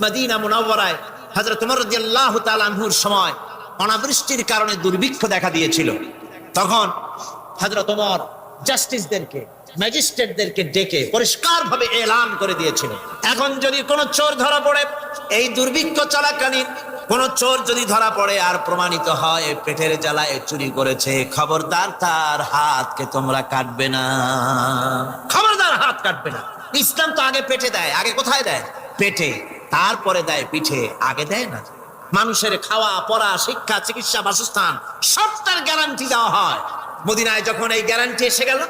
Medina মুনাওয়ারায় হযরত ওমর রাদিয়াল্লাহু তাআলা আনহুর সময় অনাবৃষ্টির কারণে দুর্ভিক্ষ দেখা দিয়েছিল। তখন হযরত ওমর জাস্টিসদেরকে, ম্যাজিস্ট্রেটদেরকে ডেকে পরিষ্কারভাবে এলান করে দিয়েছিল, এখন যদি কোনো চোর ধরা পড়ে, এই দুর্ভিক্ষ চলাকালীন কোন চোর যদি ধরা পড়ে আর প্রমাণিত হয় পেটের জ্বালায় চুরি করেছে, খবরদার তার হাতকে তোমরা কাটবে না, খবরদার হাত কাটবে না। ইসলাম তো আগে পেটে দেয়, আগে কোথায় দেয়? পেটে, তারপরে দেয় পিঠে, আগে দেয় না। মানুষের খাওয়া পড়া, শিক্ষা, চিকিৎসা, বাসস্থান সবটার গ্যারান্টি দেওয়া হয়। মদিনায় যখন এই গ্যারান্টি এসে গেল,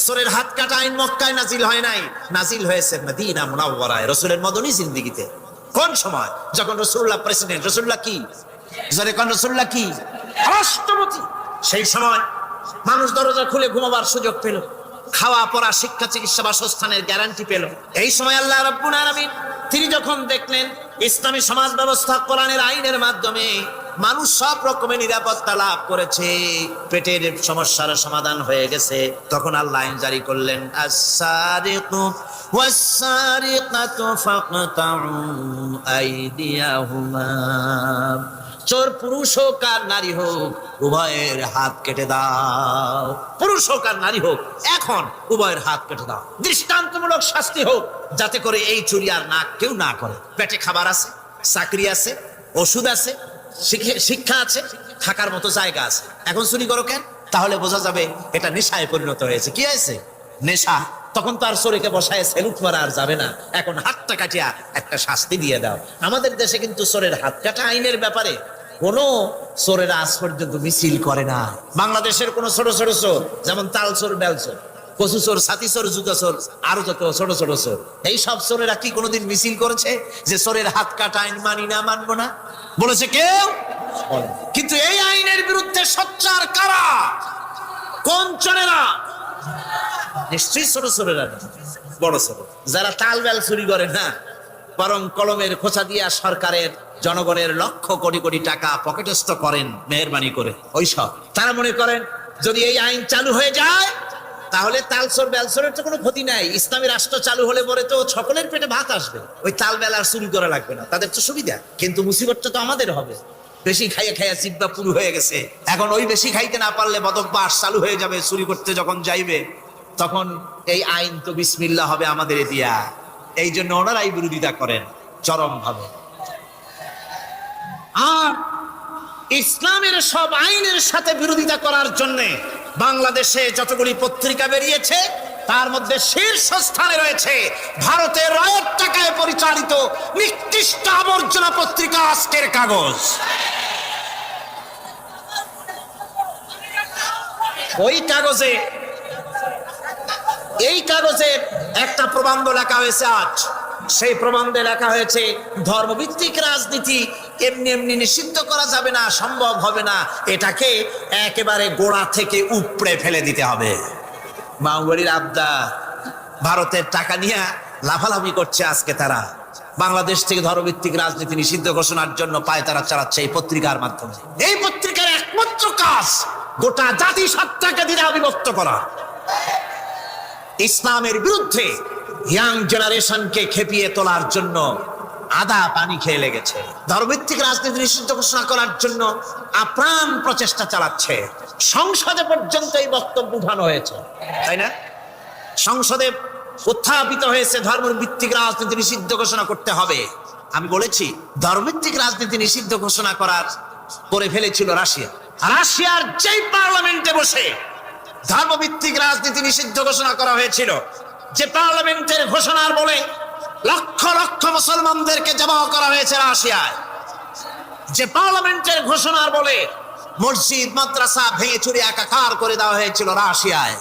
চোরের হাত কাটা আইন মক্কায় নাজিল হয় নাই, নাজিল হয়েছে মদিনা মুনাওয়ারায় রাসূলের মদনী জিন্দেগিতে। কোন সময়? যখন রাসূলুল্লাহ প্রেসিডেন্ট, রাসূলুল্লাহ কি জোরে কোন, রাসূলুল্লাহ কি রাষ্ট্রপতি। সেই সময় মানুষ দরজা খুলে ঘুমাবার সুযোগ পেল, খাওয়া পড়া শিক্ষা চিকিৎসা বাসস্থানের গ্যারান্টি পেল। এই সময় আল্লাহ রাব্বুল আলামিন তিনি যখন দেখলেন ইসলামী সমাজ ব্যবস্থা কোরআনের আইনের মাধ্যমে মানুষ সব রকমের নিরাপত্তা লাভ করেছে, পেটের সমস্যার সমাধান হয়ে গেছে, তখন আল্লাহ আইন জারি করলেন, আস-সারিকু ওয়াস-সারিকাতু ফাকতাউ আইদিয়াহুমা, চোর পুরুষ হোক আর নারী হোক উভয়ের হাত কেটে দাও, পুরুষ হোক আর নারী হোক এখন উভয়ের হাত কেটে দাও। দৃষ্টান্তমূলক শাস্তি হোক, যাতে করে এই চুরি আর না কেউ না করে। পেটে খাবার আছে, চাকরি আছে, ওষুধ আছে, শিক্ষা আছে, থাকার মতো জায়গা আছে, এখন চুরি করো কেন? তাহলে বোঝা যাবে এটা নেশায় পরিণত হয়েছে। কি হয়েছে? নেশা। তখন তো আর চোরকে বসায় সেলুট মারা আর যাবে না, এখন হাতটা কাটিয়া একটা শাস্তি দিয়ে দাও। আমাদের দেশে কিন্তু চোরের হাত কাটা আইনের ব্যাপারে কোন চোরেরা আজ পর্যন্ত মিছিল করে না। বাংলাদেশের কোন ছোট ছোট চোর, যেমন তাল চোর, বেল চোর, কচু চোর, ছাতি চোর, জুতা চোর, আরো যত ছোট ছোট চোর, এই সব চোরেরা কি কোনোদিন মিছিল করেছে যে চোরের হাত কাটা আইন মানি না, মানবো না? বলেছে কেউ? কিন্তু এই আইনের বিরুদ্ধে সোচ্চার কারা? কোন চোরেরা? নিশ্চয়ই ছোট চোরেরা, বড় চোর যারা তাল বেল চুরি করে না, বরং কলমের খোঁচা দিয়া সরকারের জনগণের লক্ষ কোটি কোটি টাকা পকেটস্থ করেন মেহেরবানি করে। ওইসব তারা মনে করেন যদি এই আইন চালু হয়ে যায় তাহলে তালচোর বেলচোরের তো কোনো ক্ষতি নাই, ইসলামী রাষ্ট্র চালু হলে পরে তো সকলের পেটে ভাত আসবে, ওই তাল বেল আর চুরি করা লাগবে না, তাদের তো সুবিধা। কিন্তু মুসিবতটা তো আমাদের হবে, বেশি খাইয়া খাইয়া জিব্বা পুরু হয়ে গেছে, এখন ওই বেশি খাইতে না পারলে বদভ্যাস চালু হয়ে যাবে, চুরি করতে যখন যাইবে তখন এই আইন তো বিসমিল্লাহ হবে আমাদের দিয়া। এই জন্য ওনারাই বিরোধিতা করেন চরম ভাবে। আর ইসলামের সব আইনের সাথে বিরোধিতা করার জন্য বাংলাদেশে যতগুলি পত্রিকা বেরিয়েছে তার মধ্যে শীর্ষস্থানে রয়েছে ভারতের রয়ের টাকায় পরিচালিত নিকৃষ্ট আবর্জনা পত্রিকা আজকের কাগজ। ওই কাগজে, এই কাগজে একটা প্রবন্ধ লেখা হয়েছে আজ, সেই প্রবন্ধে লেখা হয়েছে ধর্মভিত্তিক রাজনীতি এমনি এমনি নিষিদ্ধ করা যাবে না, সম্ভব হবে না, এটাকে একেবারে গোড়া থেকে উপড়ে ফেলে দিতে হবে। বাউবাড়ির আবদা ভারতের টাকা নিয়ে লাফালাফি করছে আজকে, তারা বাংলাদেশ থেকে ধর্মভিত্তিক রাজনীতি নিষিদ্ধ ঘোষণার জন্য পায়তারা চালাচ্ছে এই পত্রিকার মাধ্যমে। এই পত্রিকার একমাত্র কাজ গোটা জাতিসত্তাকে দ্বিধা বিভক্ত করা, ইসলামের বিরুদ্ধে ইয়াং জেনারেশনকে খেপিয়ে তোলার জন্য আদা পানি খেয়ে লেগেছে, ধর্মভিত্তিক রাজনীতি নিষিদ্ধ ঘোষণা করার জন্য আপ্রাণ প্রচেষ্টা চালাচ্ছে। সংসদে পর্যন্ত এই বক্তব্য উঠানো হয়েছে, তাই না? সংসদে উত্থাপিত হয়েছে ধর্মভিত্তিক রাজনীতি নিষিদ্ধ ঘোষণা করতে হবে। আমি বলেছি ধর্মভিত্তিক রাজনীতি নিষিদ্ধ ঘোষণা করে ফেলেছিল রাশিয়া। রাশিয়ার যেই পার্লামেন্টে বসে ধর্মভিত্তিক রাজনীতি নিষিদ্ধ ঘোষণা করা হয়েছিল, যে পার্লামেন্টের ঘোষণার বলে লক্ষ লক্ষ মুসলমানদেরকে জবাহ করা হয়েছে রাশিয়ায়, যে পার্লামেন্টের ঘোষণার বলে মসজিদ মাদ্রাসা ভেঙে চুরে একাকার করে দেওয়া হয়েছিল রাশিয়ায়,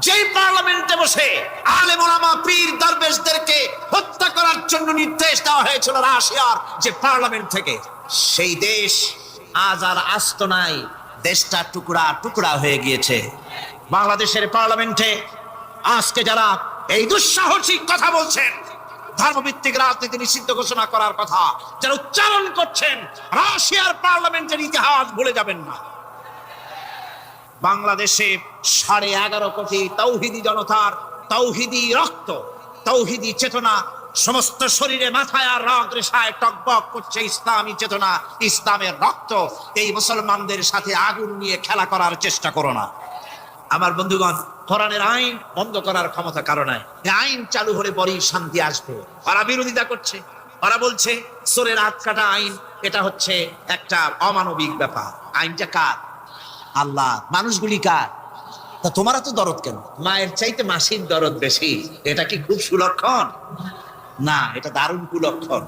যেই পার্লামেন্টে বসে আলেম ওলামা পীর দরবেশদেরকে হত্যা করার জন্য নির্দেশ দেওয়া হয়েছিল রাশিয়ার যে পার্লামেন্ট থেকে, সেই দেশ আজ আর আস্ত নাই, দেশটা টুকরা টুকরা হয়ে গিয়েছে। বাংলাদেশের পার্লামেন্টে আজকে যারা এই দুঃসাহসিক কথা বলছেন, ধর্মভিত্তিক রাজনীতি নিষিদ্ধ ঘোষণা করার কথা যারা উচ্চারণ করছেন, রাশিয়ার পার্লামেন্টের ইতিহাস ভুলে যাবেন না। বাংলাদেশে 11.5 কোটি তৌহিদি জনতার তৌহিদি রক্ত, তৌহিদি চেতনা সমস্ত শরীরে মাথায় আর রগ রেশায় টকবক করছে ইসলামী চেতনা, ইসলামের রক্ত। এই মুসলমানদের সাথে আগুন নিয়ে খেলা করার চেষ্টা করো না। আমার বন্ধুগণ, কোরআনের আইন বন্ধ করার ক্ষমতা কারো নাই। এই আইন চালু হলে পরেই শান্তি আসবে। ওরা বিরোধিতা করছে, ওরা বলছে চোরের হাত কাটা আইন, এটা হচ্ছে একটা অমানবিক ব্যাপার। আইনটা কার? আল্লাহ। মানুষগুলি কার? তা তোমারা তো দরদ কেন? মায়ের চাইতে মাসির দরদ বেশি। এটা কি খুব সুলক্ষণ? না, এটা দারুণ কুলক্ষণ।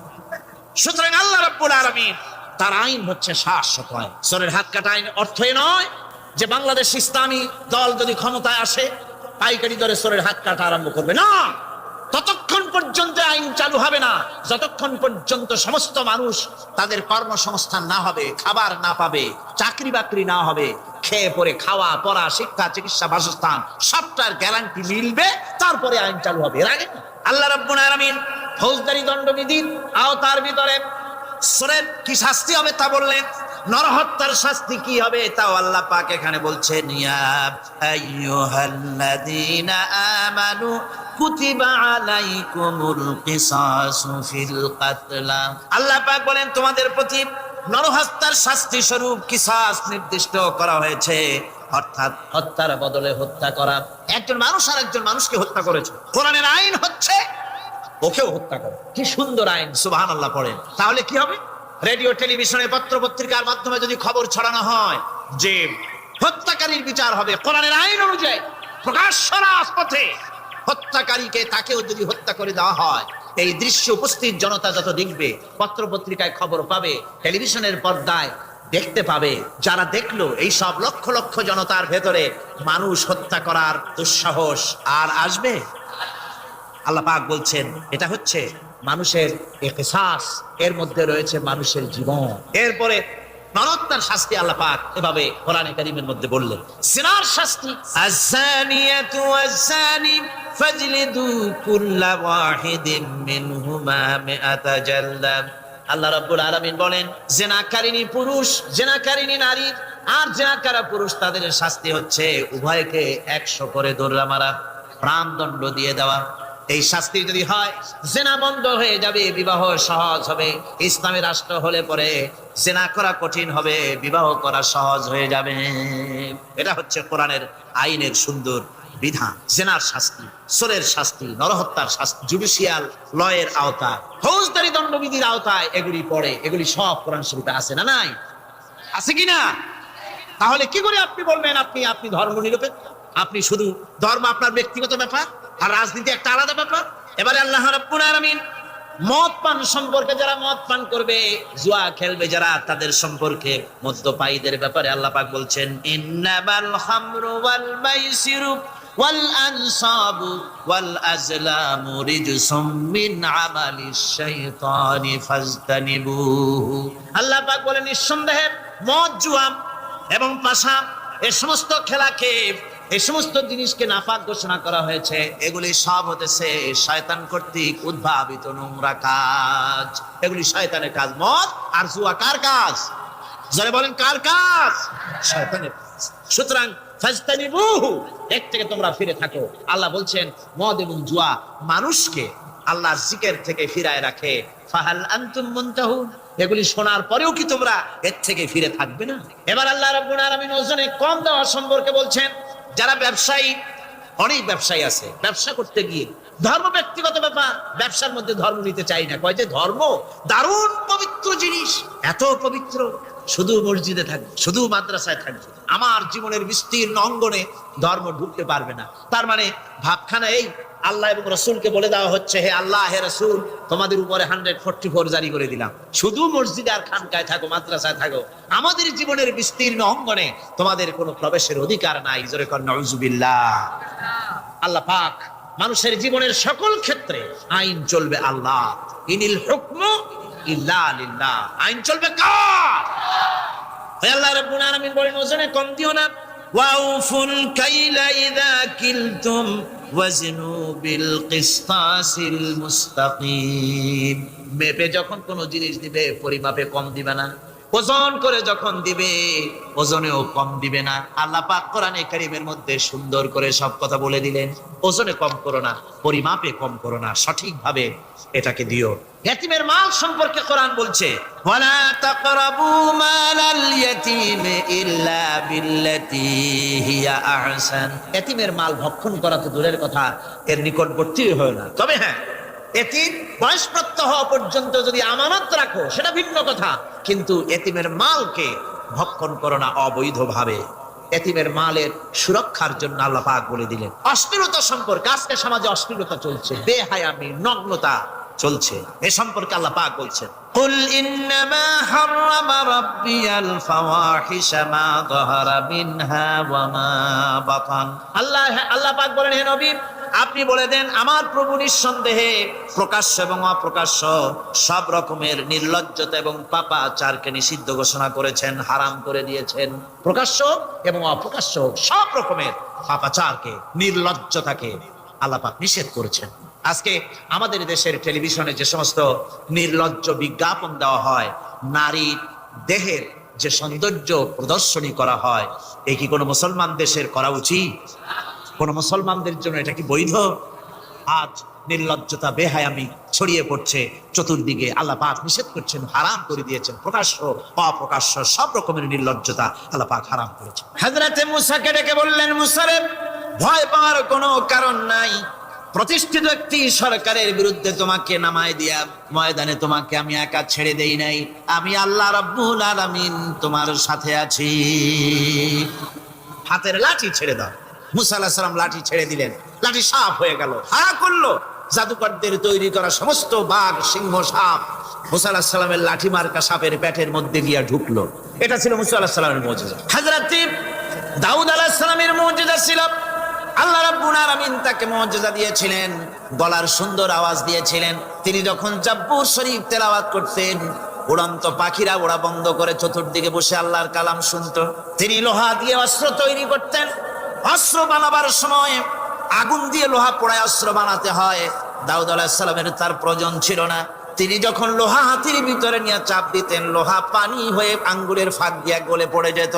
সুতরাং আল্লাহ রাব্বুল আলামিন তার আইন হচ্ছে শাশ্বত আইন। চোরের হাত কাটা আইন অর্থ নয় যে বাংলাদেশ ইসলামী দল যদি ক্ষমতায় আসে পাইকারি দরে চোরের হাত কাটা আরম্ভ করবে না। ততক্ষণ পর্যন্ত আইন চালু হবে না যতক্ষণ পর্যন্ত সমস্ত মানুষ তাদের কর্মসংস্থান না হবে, খাবার না পাবে, চাকরি বাকরি না হবে, খেয়ে পরে খাওয়া পড়া শিক্ষা চিকিৎসা বাসস্থান সবটার গ্যারান্টি মিলবে, তারপরে আইন চালু হবে। এর আগে আল্লাহ রাব্বুল আলামিন ফৌজদারি দণ্ডবিধির আওতার ভিতরে চোরের কি শাস্তি হবে তা বললেন, নরহত্যার শাস্তি কি হবে তাও আল্লাহ পাক এখানে বলছেন, ইয়া আইয়ুহাল্লাযীনা আমানু কুতিবা আলাইকুমুল কিসাসু ফিল কাতলা। আল্লাহ পাক বলেন তোমাদের প্রতি নরহত্যার শাস্তি স্বরূপ কিসাস নির্দিষ্ট করা হয়েছে, অর্থাৎ হত্যার বদলে হত্যা করা। একজন মানুষ আর একজন মানুষকে হত্যা করেছে, কোরআনের আইন হচ্ছে ওকেও হত্যা করে। কি সুন্দর আইন, সুবহানাল্লাহ পড়েন। তাহলে কি হবে? রেডিও টেলিভিশনে পত্র পত্রিকার মাধ্যমে যদি খবর ছড়ানো হয় যে হত্যাকারীর বিচার হবে কোরআনের আইন অনুযায়ী, প্রকাশ্য রাজপথে হত্যাকারীকে তাকেও যদি হত্যা করে দেওয়া হয়, এই দৃশ্য উপস্থিত জনতা যত দেখবে, পত্র পত্রিকায় খবর পাবে, টেলিভিশনের পর্দায় দেখতে পাবে, যারা দেখলো এই সব লক্ষ লক্ষ জনতার ভেতরে মানুষ হত্যা করার দুঃসাহস আর আসবে? আল্লাহ পাক বলছেন এটা হচ্ছে মানুষের কিসাস, এর মধ্যে রয়েছে মানুষের জীবন। এরপরে নরহত্যার শাস্তি আল্লাহ পাক এভাবে কোরআনে কারীমের মধ্যে বললেন। জিনার শাস্তি, আয-যানিয়াতু ওয়াজ-যানি ফাজলিদু কুল্লা ওয়াহিদিন মিনহুমা মিআতা জালদা। আল্লাহ রাব্বুল আলামিন বলেন জিনাকারিনী পুরুষ, জিনাকারিনী নারী আর জিনাকারা পুরুষ, তাদের শাস্তি হচ্ছে উভয়কে 100 করে দৌড়া মারা, প্রাণদণ্ড দিয়ে দেওয়া। এই শাস্তি যদি হয় জেনা বন্ধ হয়ে যাবে, বিবাহ সহজ হবে। ইসলামী রাষ্ট্র হলে পরে জেনা করা কঠিন হবে, বিবাহ করা সহজ হয়ে যাবে। এটা হচ্ছে কোরআনের আইনের সুন্দর বিধান। জেনার শাস্তি, চোরের শাস্তি, নরহত্যার শাস্তি জুডিশিয়াল লয়ের আওতায়, ফৌজদারি দণ্ডবিধির আওতায় এগুলি পড়ে। এগুলি সব কোরআন শরীফে আছে না নাই? আছে কিনা? তাহলে কি করে আপনি বলবেন আপনি ধর্ম নিরপেক্ষ? আপনি শুধু ধর্ম আপনার ব্যক্তিগত ব্যাপার আর রাজনীতি একটা আলাদা ব্যাপার। এবারে আল্লাহ রাব্বুল আলামিন মদ পান সম্পর্কে, যারা মদ পান করবে, জুয়া খেলবে যারা, তাদের সম্পর্কে, মদ্যপায়ীদের ব্যাপারে আল্লাহ পাক বলছেন ইন্নামাল খামরু ওয়াল মাইসিরু ওয়াল আনসাবু ওয়াল আজলামু রিজসুম মিন আমালিশ শাইতানি ফাজতানিবুহু। আল্লাহ পাক বলেন নিঃসন্দেহে মদ, জুয়া এবং পাশা, এই সমস্ত খেলাকে, এই সমস্ত জিনিসকে নাপাক ঘোষণা করা হয়েছে। এগুলি সব হতেছে শয়তান কর্তৃক উদ্ভাবিত নোংরা কাজ। এগুলি শয়তানের কাজ। মদ আর জুয়া কার কাজ? যারা বলেন কার কাজ? শয়তানের কাজ। সুতরাং ফাজতানিবুহু, এর থেকে তোমরা ফিরে থাকো। আল্লাহ বলছেন মদ এবং জুয়া মানুষকে আল্লাহর জিকির থেকে ফিরায় রাখে। ফাহাল আনতুম মুনতাহুন, এগুলি শোনার পরেও কি তোমরা এর থেকে ফিরে থাকবে না? এবার আল্লাহ রাব্বুল আলামিন ওজনে কম দেওয়া সম্পর্কে বলছেন, যারা ব্যবসায়ী, অনেক ব্যবসায়ী আছে, ব্যবসা করতে গিয়ে ধর্ম ব্যক্তিগত ব্যাপার, ব্যবসার মধ্যে ধর্ম নিতে চাই না। কয় যে ধর্ম দারুণ পবিত্র জিনিস, এত পবিত্র, শুধু মসজিদে থাকবে, শুধু মাদ্রাসায় থাকবে, আমার জীবনের বিস্তীর্ণ অঙ্গনে ধর্ম ঢুকতে পারবে না। তার মানে ভাবখানা এই, আল্লাহ এবং রসুলকে বলে দেওয়া হচ্ছে হে আল্লাহ, হে রসুল, তোমাদের উপরে 144 জারি করে দিলাম, শুধু মসজিদে আর খানকায় থাকো, মাদ্রাসায় থাকো, আমাদের জীবনের বিস্তীর্ণ অঙ্গনে তোমাদের কোনো প্রবেশের অধিকার নাই। জোরে কর নাউজুবিল্লাহ। আল্লাহ পাক মানুষের জীবনের সকল ক্ষেত্রে আইন চলবে আল্লাহ, ইনিল হুকমু ইল্লা লিল্লাহ। আইন চলবে কার? আল্লাহ রাব্বুল আলামিন বলেন ওজনে কম দিও না। ওয়াউফুল কাইলা ইযা কিলতুম ওয়াজনু বিল কিসতাসিল মুস্তাকিম। মেপে যখন কোনো জিনিস দিবে পরিমাপে কম দিবে না, ওজন করে যখন দিবে ওজনেও কম দিবে না। আল্লাহ পাক কোরআনে কারীমের মধ্যে সুন্দর করে সব কথা বলে দিলেন। ওজনে কম করো না, পরিমাপে কম করো না, সঠিকভাবে এটাকে দিও। ইয়াতীমের মাল সম্পর্কে কোরআন বলছে, ওয়ালা তাকরাবু মালাল ইয়াতীম ইল্লা বিল্লাতী হিয়া আহসান। ইয়াতীমের মাল ভক্ষণ করা তো দূরের কথা, এর নিকটবর্তী হয় না। তবে হ্যাঁ, এতিম বয়সপ্রাপ্ত হওয়া পর্যন্ত যদি আমানত রাখো সেটা ভিন্ন কথা, কিন্তু এতিমের মালকে ভক্ষণ করো না অবৈধভাবে। এতিমের মালের সুরক্ষার জন্য আল্লাহ পাক বলে দিলেন। অশ্লীলতা সম্পর্কে, আজকে সমাজে অশ্লীলতা চলছে, বেহায়ামি, নগ্নতা চলছে, এ সম্পর্কে আল্লাহ পাক বলছেন, কুল ইন্নামা হারামা রাব্বিয়াল ফাওয়াহিশা মা যাহারা মিনহা ওয়া মা বাতান। আল্লাহ পাক বলেন, হে নবী আপনি বলে দেন, আমার প্রভু নিঃসন্দেহে প্রকাশ্য এবং অপ্রকাশ্য সব রকমের নির্লজ্জতা এবং পাপাচারকে নিষিদ্ধ ঘোষণা করেছেন, হারাম করে দিয়েছেন। প্রকাশ্য এবং অপ্রকাশ্য সব রকমের পাপাচারকে, নির্লজ্জতাকে আল্লাহ পাক নিষেধ করেছেন। আজকে আমাদের দেশের টেলিভিশনে যে সমস্ত নির্লজ্জ বিজ্ঞাপন দেওয়া হয়, নারীর দেহের যে সৌন্দর্য প্রদর্শনী করা হয়, এ কি কোনো মুসলমান দেশের করা উচিত? কোন মুসলমানদের জন্য এটা কি বৈধ? আজ নির্লজ্জতা, বেহায়ামি ছড়িয়ে পড়ছে চতুর্দিকে। আল্লাহ পাক নিষেধ করছেন, হারাম করে দিয়েছেন। প্রকাশ্য অপ্রকাশ্য সব রকমের নির্লজ্জতা আল্লাহ পাক হারাম করেছেন। হযরতে মূসাকে ডেকে বললেন, মূসা রে, ভয় পাওয়ার কোনো কারণ নাই। প্রতিষ্ঠিত একটি সরকারের বিরুদ্ধে তোমাকে নামায় দিয়া ময়দানে তোমাকে আমি একা ছেড়ে দেই নাই। আমি আল্লাহ রাব্বুল আলামিন তোমার সাথে আছি। হাতের লাঠি ছেড়ে দাও। মুসা আলাইহিস সালাম লাঠি ছেড়ে দিলেন, লাঠি সাপ হয়ে গেল, হা করলো। জাদুকরদের তৈরি করা সমস্ত বাঘ, সিংহ, সাপ মুসা আলাইহিস সালামের লাঠি মার্কা সাপের পেটের মধ্যে গিয়া ঢুকলো। এটা ছিল মুসা আলাইহিস সালামের মুজিজা। হযরত দাউদ আলাইহিস সালামের মুজিজা ছিল, আল্লাহ রাব্বুল আলামিন তাকে মুজিজা দিয়েছিলেন, গলার সুন্দর আওয়াজ দিয়েছিলেন। তিনি যখন জাব্বুর শরীফ তেলাওয়াত করতেন, উড়ন্ত পাখিরা ওড়া বন্ধ করে চতুর্দিকে বসে আল্লাহর কালাম শুনতো। তিনি লোহা দিয়ে অস্ত্র তৈরি করতেন। অস্ত্র বানাবার সময় আগুন দিয়ে লোহা পোড়ায় অস্ত্র বানাতে হয়। দাউদ আলাইহিস সালামের তার প্রয়োজন ছিল না। তিনি যখন লোহা হাতির ভিতরে নিয়ে চাপ দিতেন, লোহা পানি হয়ে আঙ্গুলের ফাঁক দিয়ে গলে পড়ে যেত।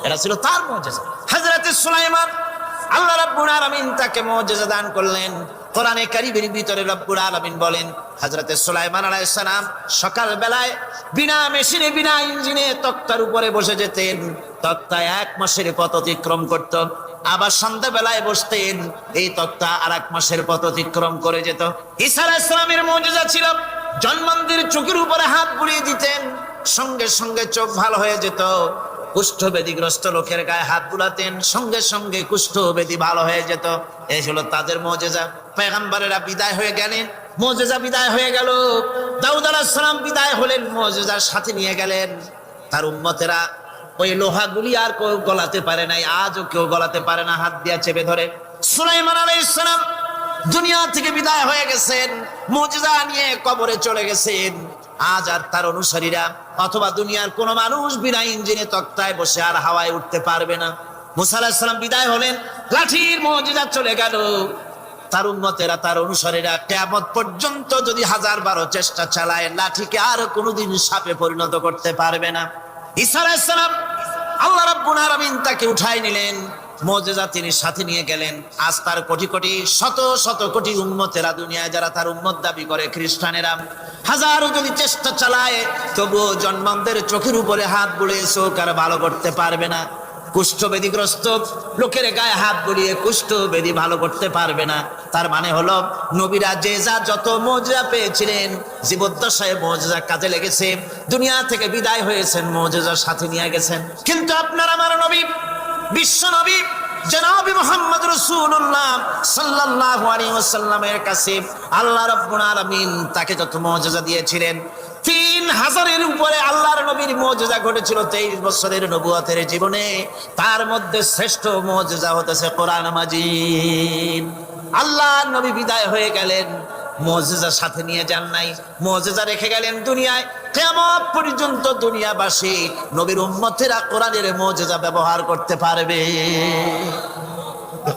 এটা ছিল তার মুজিজা। হযরত সুলাইমান, আল্লাহ রাব্বুল আলামিন তাকে মুজিজা দান করলেন। কোরআনে কারীমের ভিতরে রব্বুল আলামিন বলেন, হযরত সুলাইমান আলাইহিস সালাম সকাল বেলায় বিনা মেশিনে, বিনা ইঞ্জিনে তক্তার উপরে বসে যেতেন। তক্তা 1 মাসের পথ অতিক্রম করত। আবার সন্ধ্যা বেলায় বসতেন, এই তক্তা আর 1 মাসের পথ অতিক্রম করে যেত। ঈসা আলাইহিস সালামের মুজিজা ছিল, জন্মান্ধের চোখের উপরে হাত বুলিয়ে দিতেন, সঙ্গে সঙ্গে চোখ ভালো হয়ে যেত। কুষ্ঠব্যাধিগ্রস্ত লোকের গায়ে হাত বুলাতেন, সঙ্গে সঙ্গে কুষ্ঠব্যাধি ভালো হয়ে যেত। এই হলো তাদের মুজিজা। পয়গম্বরেরা বিদায় হয়ে গেলেন, মুজিজা বিদায় হয়ে গেল। দাউদ আলাইহিস সালাম বিদায় হলেন, মুজিজার সাথে নিয়ে গেলেন। তার উম্মতেরা ওই লোহাগুলি আর কেউ গলাতে পারে নাই, আজও কেউ গলাতে পারে না, হাত দিয়া চেপে ধরে। সুলাইমান আলাইহিস সালাম দুনিয়া থেকে বিদায় হয়ে গেছেন, মুজিজা নিয়ে কবরে চলে গেছেন। আজ আর তার অনুসারীরা অথবা দুনিয়ার কোন মানুষ বিনা ইঞ্জিনে তক্তায় বসে আর হাওয়ায় উঠতে পারবে না। মুসা আলাইহিস সালাম বিদায় হলেন, লাঠির মুজিজা চলে গেল। তার উম্মতেরা, তার অনুসারীরা কিয়ামত পর্যন্ত যদি 1012 চেষ্টা চালায়, লাঠিকে আর কোনোদিন সাপে পরিণত করতে পারবে না। ঈসা আলাইহিস সালাম, আল্লাহ রাব্বুল আলামিন তাকে উঠায় নিলেন, মুজিজা তিনি সাথে নিয়ে গেলেন। আজ তার কোটি কোটি, শত শত কোটি উম্মতেরা, দুনিয়ায় যারা তার উম্মত দাবি করে, খ্রিস্টানেরা হাজারো যদি চেষ্টা চালায়, তবুও জন্মান্ধের চোখের উপরে হাত বুলিয়ে চোখ আর ভালো করতে পারবে না। কুষ্ঠব্যাধিগ্রস্ত লোকের গায়ে হাত বুলিয়ে কুষ্ঠব্যাধি ভালো করতে পারবে না। তার মানে হলো, নবীরা যে যা যত মুজিজা পেয়েছিলেন, জীবদ্দশায় মুজিজা কাজে লেগেছে। দুনিয়া থেকে বিদায় হয়েছেন, মুজিজার সাথে নিয়ে গেছেন। কিন্তু আপনার আমার নবী, বিশ্ব নবী জনাব মুহাম্মদ রাসূলুল্লাহ সাল্লাল্লাহু আলাইহি ওয়াসাল্লামের কাছে আল্লাহ রাব্বুল আলামিন তাকে যত মুজিজা দিয়েছিলেন, 3000-এর উপরে আল্লাহর নবীর মুজিজা ঘটেছিল 23 বছরের নবুয়তের জীবনে। তার মধ্যে শ্রেষ্ঠ মুজিজা হতেছে কোরআন মাজিদ। আল্লাহর নবী বিদায় হয়ে গেলেন, মুজিজা সাথে নিয়ে যান নাই, মুজিজা রেখে গেলেন দুনিয়ায়। কিয়ামত পর্যন্ত দুনিয়াবাসী, নবীর উম্মতেরা কোরআনের মুজিজা ব্যবহার করতে পারবে।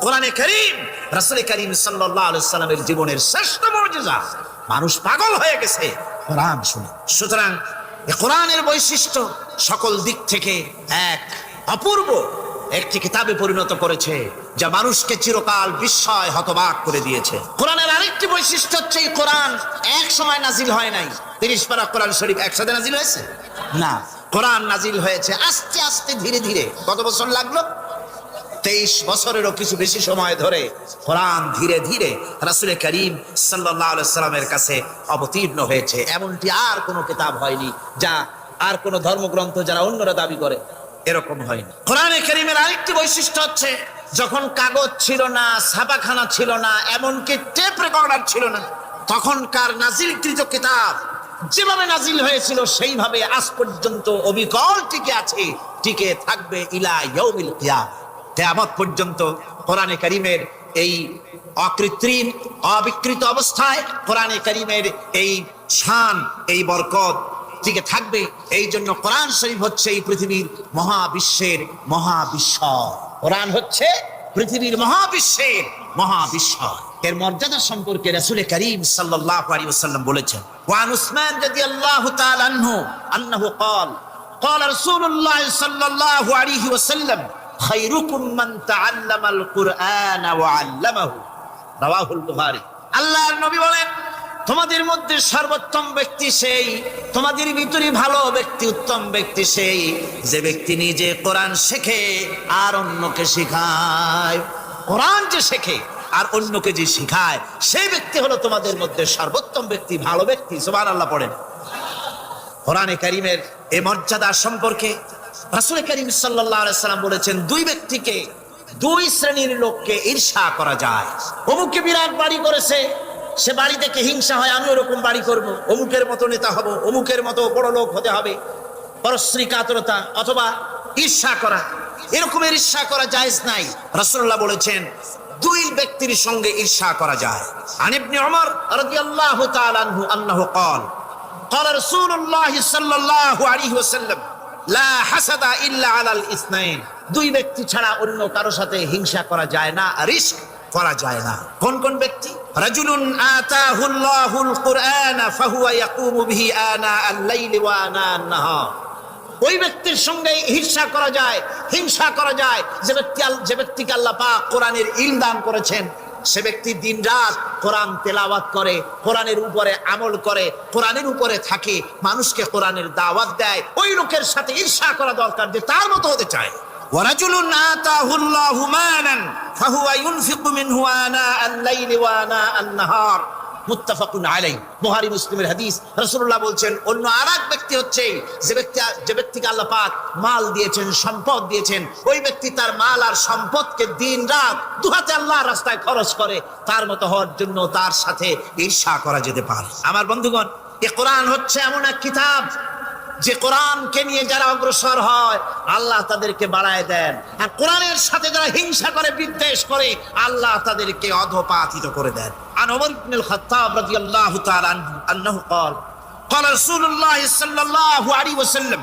কোরআনে কারীম, রাসূল কারীম সাল্লাল্লাহু আলাইহি ওয়াসাল্লামের জীবনের শ্রেষ্ঠ মুজিজা। মানুষ পাগল হয়ে গেছে কোরআন শুনে। সুতরাং এ কোরআনের বৈশিষ্ট্য সকল দিক থেকে এক অপূর্ব একটি কিতাবে পরিণত করেছে, যা মানুষকে চিরকাল বিস্ময় হতবাক করে দিয়েছে। কোরআনের আরেকটি বৈশিষ্ট্য হচ্ছে এই কোরআন এক সময় নাজিল হয় নাই। 30 পারা কোরআন শরীফ একসাথে নাজিল হয়েছে না, কোরআন নাজিল হয়েছে আস্তে আস্তে ধীরে ধীরে। কত বছর লাগলো? 23 বছরেরও কিছু বেশি সময় ধরে কোরআন ধীরে ধীরে রাসূল করিম সাল্লাল্লাহু আলাইহি সাল্লামের কাছে অবতীর্ণ হয়েছে। এমনটি আর কোনো কিতাব হয়নি, যা আর কোনো ধর্মগ্রন্থ যারা অন্যরা দাবি করে এরকম হয়নি। কোরআনে কারীমের আরেকটি বৈশিষ্ট্য হচ্ছে, যখন কাগজ ছিল না, ছাপাখানা ছিল না, এমনকি টেপ রেকর্ডার ছিল না, তখনকার নাজিলকৃত কিতাব যেভাবে নাজিল হয়েছিল সেইভাবে আজ পর্যন্ত অবিকল টিকে আছে, টিকে থাকবে ইলা ইয়াউমিল কিয়ামah। কিয়ামত পর্যন্ত কোরআনে কারীমের এই অকৃত্রিম অবিকৃত অবস্থায় কোরআনে কারীমের এই শান, এই বরকত টিকে থাকবে। এই জন্য কোরআন শরীফ হচ্ছে এই পৃথিবীর মহাবিশ্বের মহাবিস্ময়। কোরআন হচ্ছে পৃথিবীর মহাবিশ্বের মহাবিস্ময়। এর মর্যাদা সম্পর্কে রাসূল করিম সাল্লাল্লাহু আলাইহি ওয়াসাল্লাম বলেছেন, ওয়ান উসমান রাদিয়াল্লাহু তাআলা আনহু আন্নাহু قال قال رسول الله صلى الله عليه وسلم خيركم من تعلم القرآن وعلمه রাওয়াহুল বুখারী। আল্লাহর নবী বলেন, তোমাদের মধ্যে সর্বোত্তম ব্যক্তি সেই, তোমাদের ভিতরে ভালো ব্যক্তি, উত্তম ব্যক্তি সেই, যে ব্যক্তি নিজে কোরআন শেখে আর অন্যকে শেখায়। কোরআন যে শেখে আর অন্যকে যে শেখায়, সেই ব্যক্তি হলো তোমাদের মধ্যে সর্বোত্তম ব্যক্তি, ভালো ব্যক্তি। সুবহানাল্লাহ পড়েন। কোরআনে কারীমের এই মর্যাদা সম্পর্কে রাসূল করিম সাল্লাল্লাহু আলাইহি সাল্লাম বলেছেন, দুই ব্যক্তিকে, দুই শ্রেণীর লোককে ঈর্ষা করা যায়। অমুকে বিরাট বাড়ি করেছে, সে বাড়ি দেখে হিংসা হয়, আমি ওরকম বাড়ি করব, অমুকের মতো নেতা হব, অমুকের মতো বড় লোক হতে হবে। পরশ্রী কাতরতা অথবা ঈর্ষা করা, এরকমের ঈর্ষা করা জায়েজ নাই। রাসূলুল্লাহ বলেছেন, দুই ব্যক্তির সঙ্গে ঈর্ষা করা যায়। আন ইবনে ওমর রাদিয়াল্লাহু তাআলা আনহু আন্নাহু قال قال رسول الله صلى الله عليه وسلم لا حسد الا على الاثنين। দুই ব্যক্তি ছাড়া অন্য কারো সাথে হিংসা করা যায় না, রিস্ক করা যায় না। কোন কোন ব্যক্তি? রাজুলুন আতাহুল্লাহুল কুরআন ফাহুয়া ইয়াকুমু বিহি আনা আল-লাইলি ওয়া আনা আন-নাহার। ওই ব্যক্তির সঙ্গে ঈর্ষা করা যায়, হিংসা করা যায় যে ব্যক্তিকে আল্লাহ পাক কোরআনের ইলম দান করেছেন। সে ব্যক্তি দিন রাত কোরআন তেলাওয়াত করে, কোরআনের উপরে আমল করে, কোরআনের উপরে থাকে, মানুষকে কোরআনের দাওয়াত দেয়। ওই লোকের সাথে ঈর্ষা করা দরকার, যে তার মতো হতে চায়। ওয়ারাজুলুন আতাহুল্লাহু মালান ফাহুয়া ইউনফিকু মিনহু আনা আল-লাইলি ওয়া আনা আন-নাহার। মুত্তাফাকুন আলাইহি, বুখারী মুসলিমের হাদিস। রাসূলুল্লাহ বলছেন, অন্য আরেক ব্যক্তি হচ্ছে যে ব্যক্তিকে আল্লাহ পাক মাল দিয়েছেন, সম্পদ দিয়েছেন, ওই ব্যক্তি তার মাল আর সম্পদকে দিন রাত দুহাতে আল্লাহর রাস্তায় খরচ করে। তার মতো হওয়ার জন্য তার সাথে ঈর্ষা করা যেতে পারে। আমার বন্ধুগণ, এই কোরআন হচ্ছে এমন এক কিতাব, যে কোরআনকে নিয়ে যারা অগ্রসর হয় আল্লাহ তাদেরকে বাড়ায় দেন, আর কোরআনের সাথে যারা হিংসা করে, বিদ্বেষ করে, আল্লাহ তাদেরকে অধঃপাতিত করে দেন। আন ওমর ইবনে আল-খাত্তাব রাদিয়াল্লাহু তাআলা আনহু قال قال رسول الله صلى الله عليه وسلم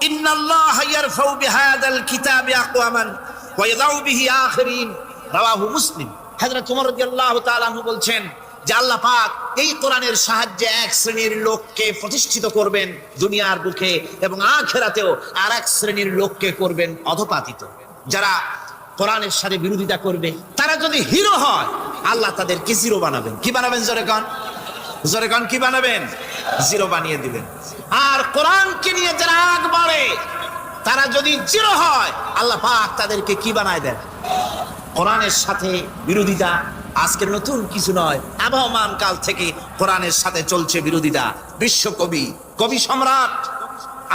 ان الله يرفع بهذا الكتاب اقواما ويضع به آخرين رواه মুসলিম। হযরত ওমর রাদিয়াল্লাহু তাআলা আনহু বলছেন যে আল্লাহ পাক এই কোরআনের সাহায্যে এক শ্রেণীর লোককে প্রতিষ্ঠিত করবেন দুনিয়ার বুকে, এবং আখিরাতেও আর এক শ্রেণীর লোককে করবেন অধঃপাতিত। যারা কোরআনের সাথে বিরোধিতা করবে, তারা যদি হিরো হয়, আল্লাহ তাদেরকে জিরো বানাবেন। কি বানাবেন? জোরে কোন কি বানাবেন? জিরো বানিয়ে দিবেন। আর কোরআনকে নিয়ে যারা আগ বাড়ে, তারা যদি জিরো হয়, আল্লাহ পাক তাদেরকে কি বানায় দেন? কোরআনের সাথে বিরোধিতা আজকের নতুন কিছু নয়, আবহমান কাল থেকে কোরআনের সাথে চলছে বিরোধিতা। বিশ্বকবি, কবি সম্রাট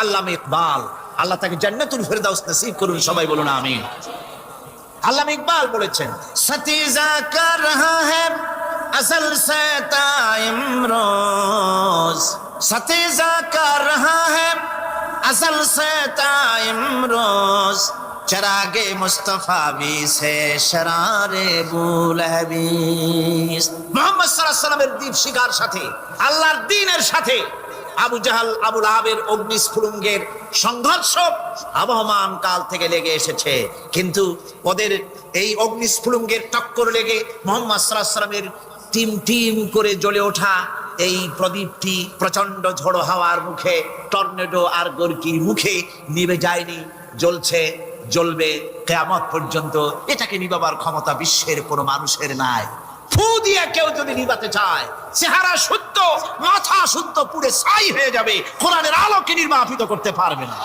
আল্লামা ইকবাল, আল্লাহ তাকে জান্নাতুল ফেরদাউস নসিব করুন, সবাই বলুন আমিন। আল্লামা ইকবাল বলেছেন, সতীজা কর রহা হ্যায় আসল সে তাইমরোজ, সতীজা কর রহা হ্যায় আসল সে তাইমরোজ, चरागे मुस्तफा भी से शरारे बुलहबीस। মুহাম্মদ সাল্লাল্লাহু আলাইহি ওয়াসাল্লামের দ্বীপ শিকার সাথে, আল্লাহর দ্বীনের সাথে আবু জাহাল, আবু লাহাবের অগ্নিস্ফুলিঙ্গের সংঘর্ষ আবহমান কাল থেকে লেগে এসেছে। কিন্তু ওদের এই অগ্নিস্ফুলিঙ্গের টক্কর লেগে মুহাম্মদ সাল্লাল্লাহু আলাইহি ওয়াসাল্লামের টিম টিম করে জ্বলে ওঠা এই প্রদীপটি প্রচন্ড ঝড়ো হাওয়ার মুখে, টর্নেডো আর গর্কির মুখে নিভে যায়নি, জ্বলছে, জ্বলবে কিয়ামত পর্যন্ত। এটাকে নিভাবার ক্ষমতা বিশ্বের কোনো মানুষের নাই। ফু দিয়ে কেউ যদি নিভাতে চায়, চেহারা শুদ্ধ, মাথা শুদ্ধ, পুড়ে ছাই হয়ে যাবে, কোরআনের আলোকে নির্বাপিত করতে পারবে না।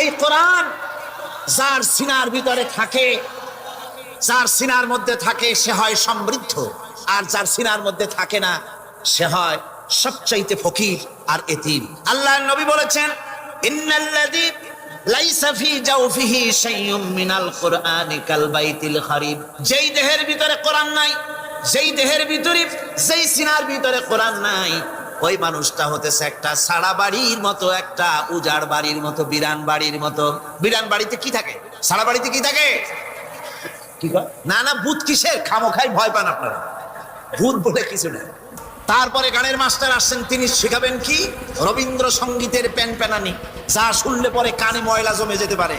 এই কোরআন যার সিনার ভিতরে থাকে, যার সিনার মধ্যে থাকে সে হয় সমৃদ্ধ, আর যার সিনার মধ্যে থাকে না সে হয় সবচাইতে ফকির আর এতিম। আল্লাহর নবী বলেছেন, ইন্নাল্লাযী লাইসা ফি জাওফিহি শাইউম মিনাল কুরআনি কাল বাইতিল খারিব। যেই দেহের ভিতরে কোরআন নাই, যেই দেহের ভিতরে, যেই সিনার ভিতরে কোরআন নাই, ওই মানুষটা হতেছে একটা সাড়া বাড়ির মতো, একটা উজাড় বাড়ির মতো, বিরান বাড়ির মতো। বিরান বাড়িতে কি থাকে? সাড়া বাড়িতে কি থাকে? কি কয়? না না, ভূত কিসের? খামোখাই ভয় পান আপনারা, ভূত বলে কিছু না। তারপরে গানের মাস্টার আসছেন, তিনি শেখাবেন কি? রবীন্দ্রসঙ্গীতের প্যানপ্যানানি, যা শুনলে পরে কানে ময়লা জমে যেতে পারে,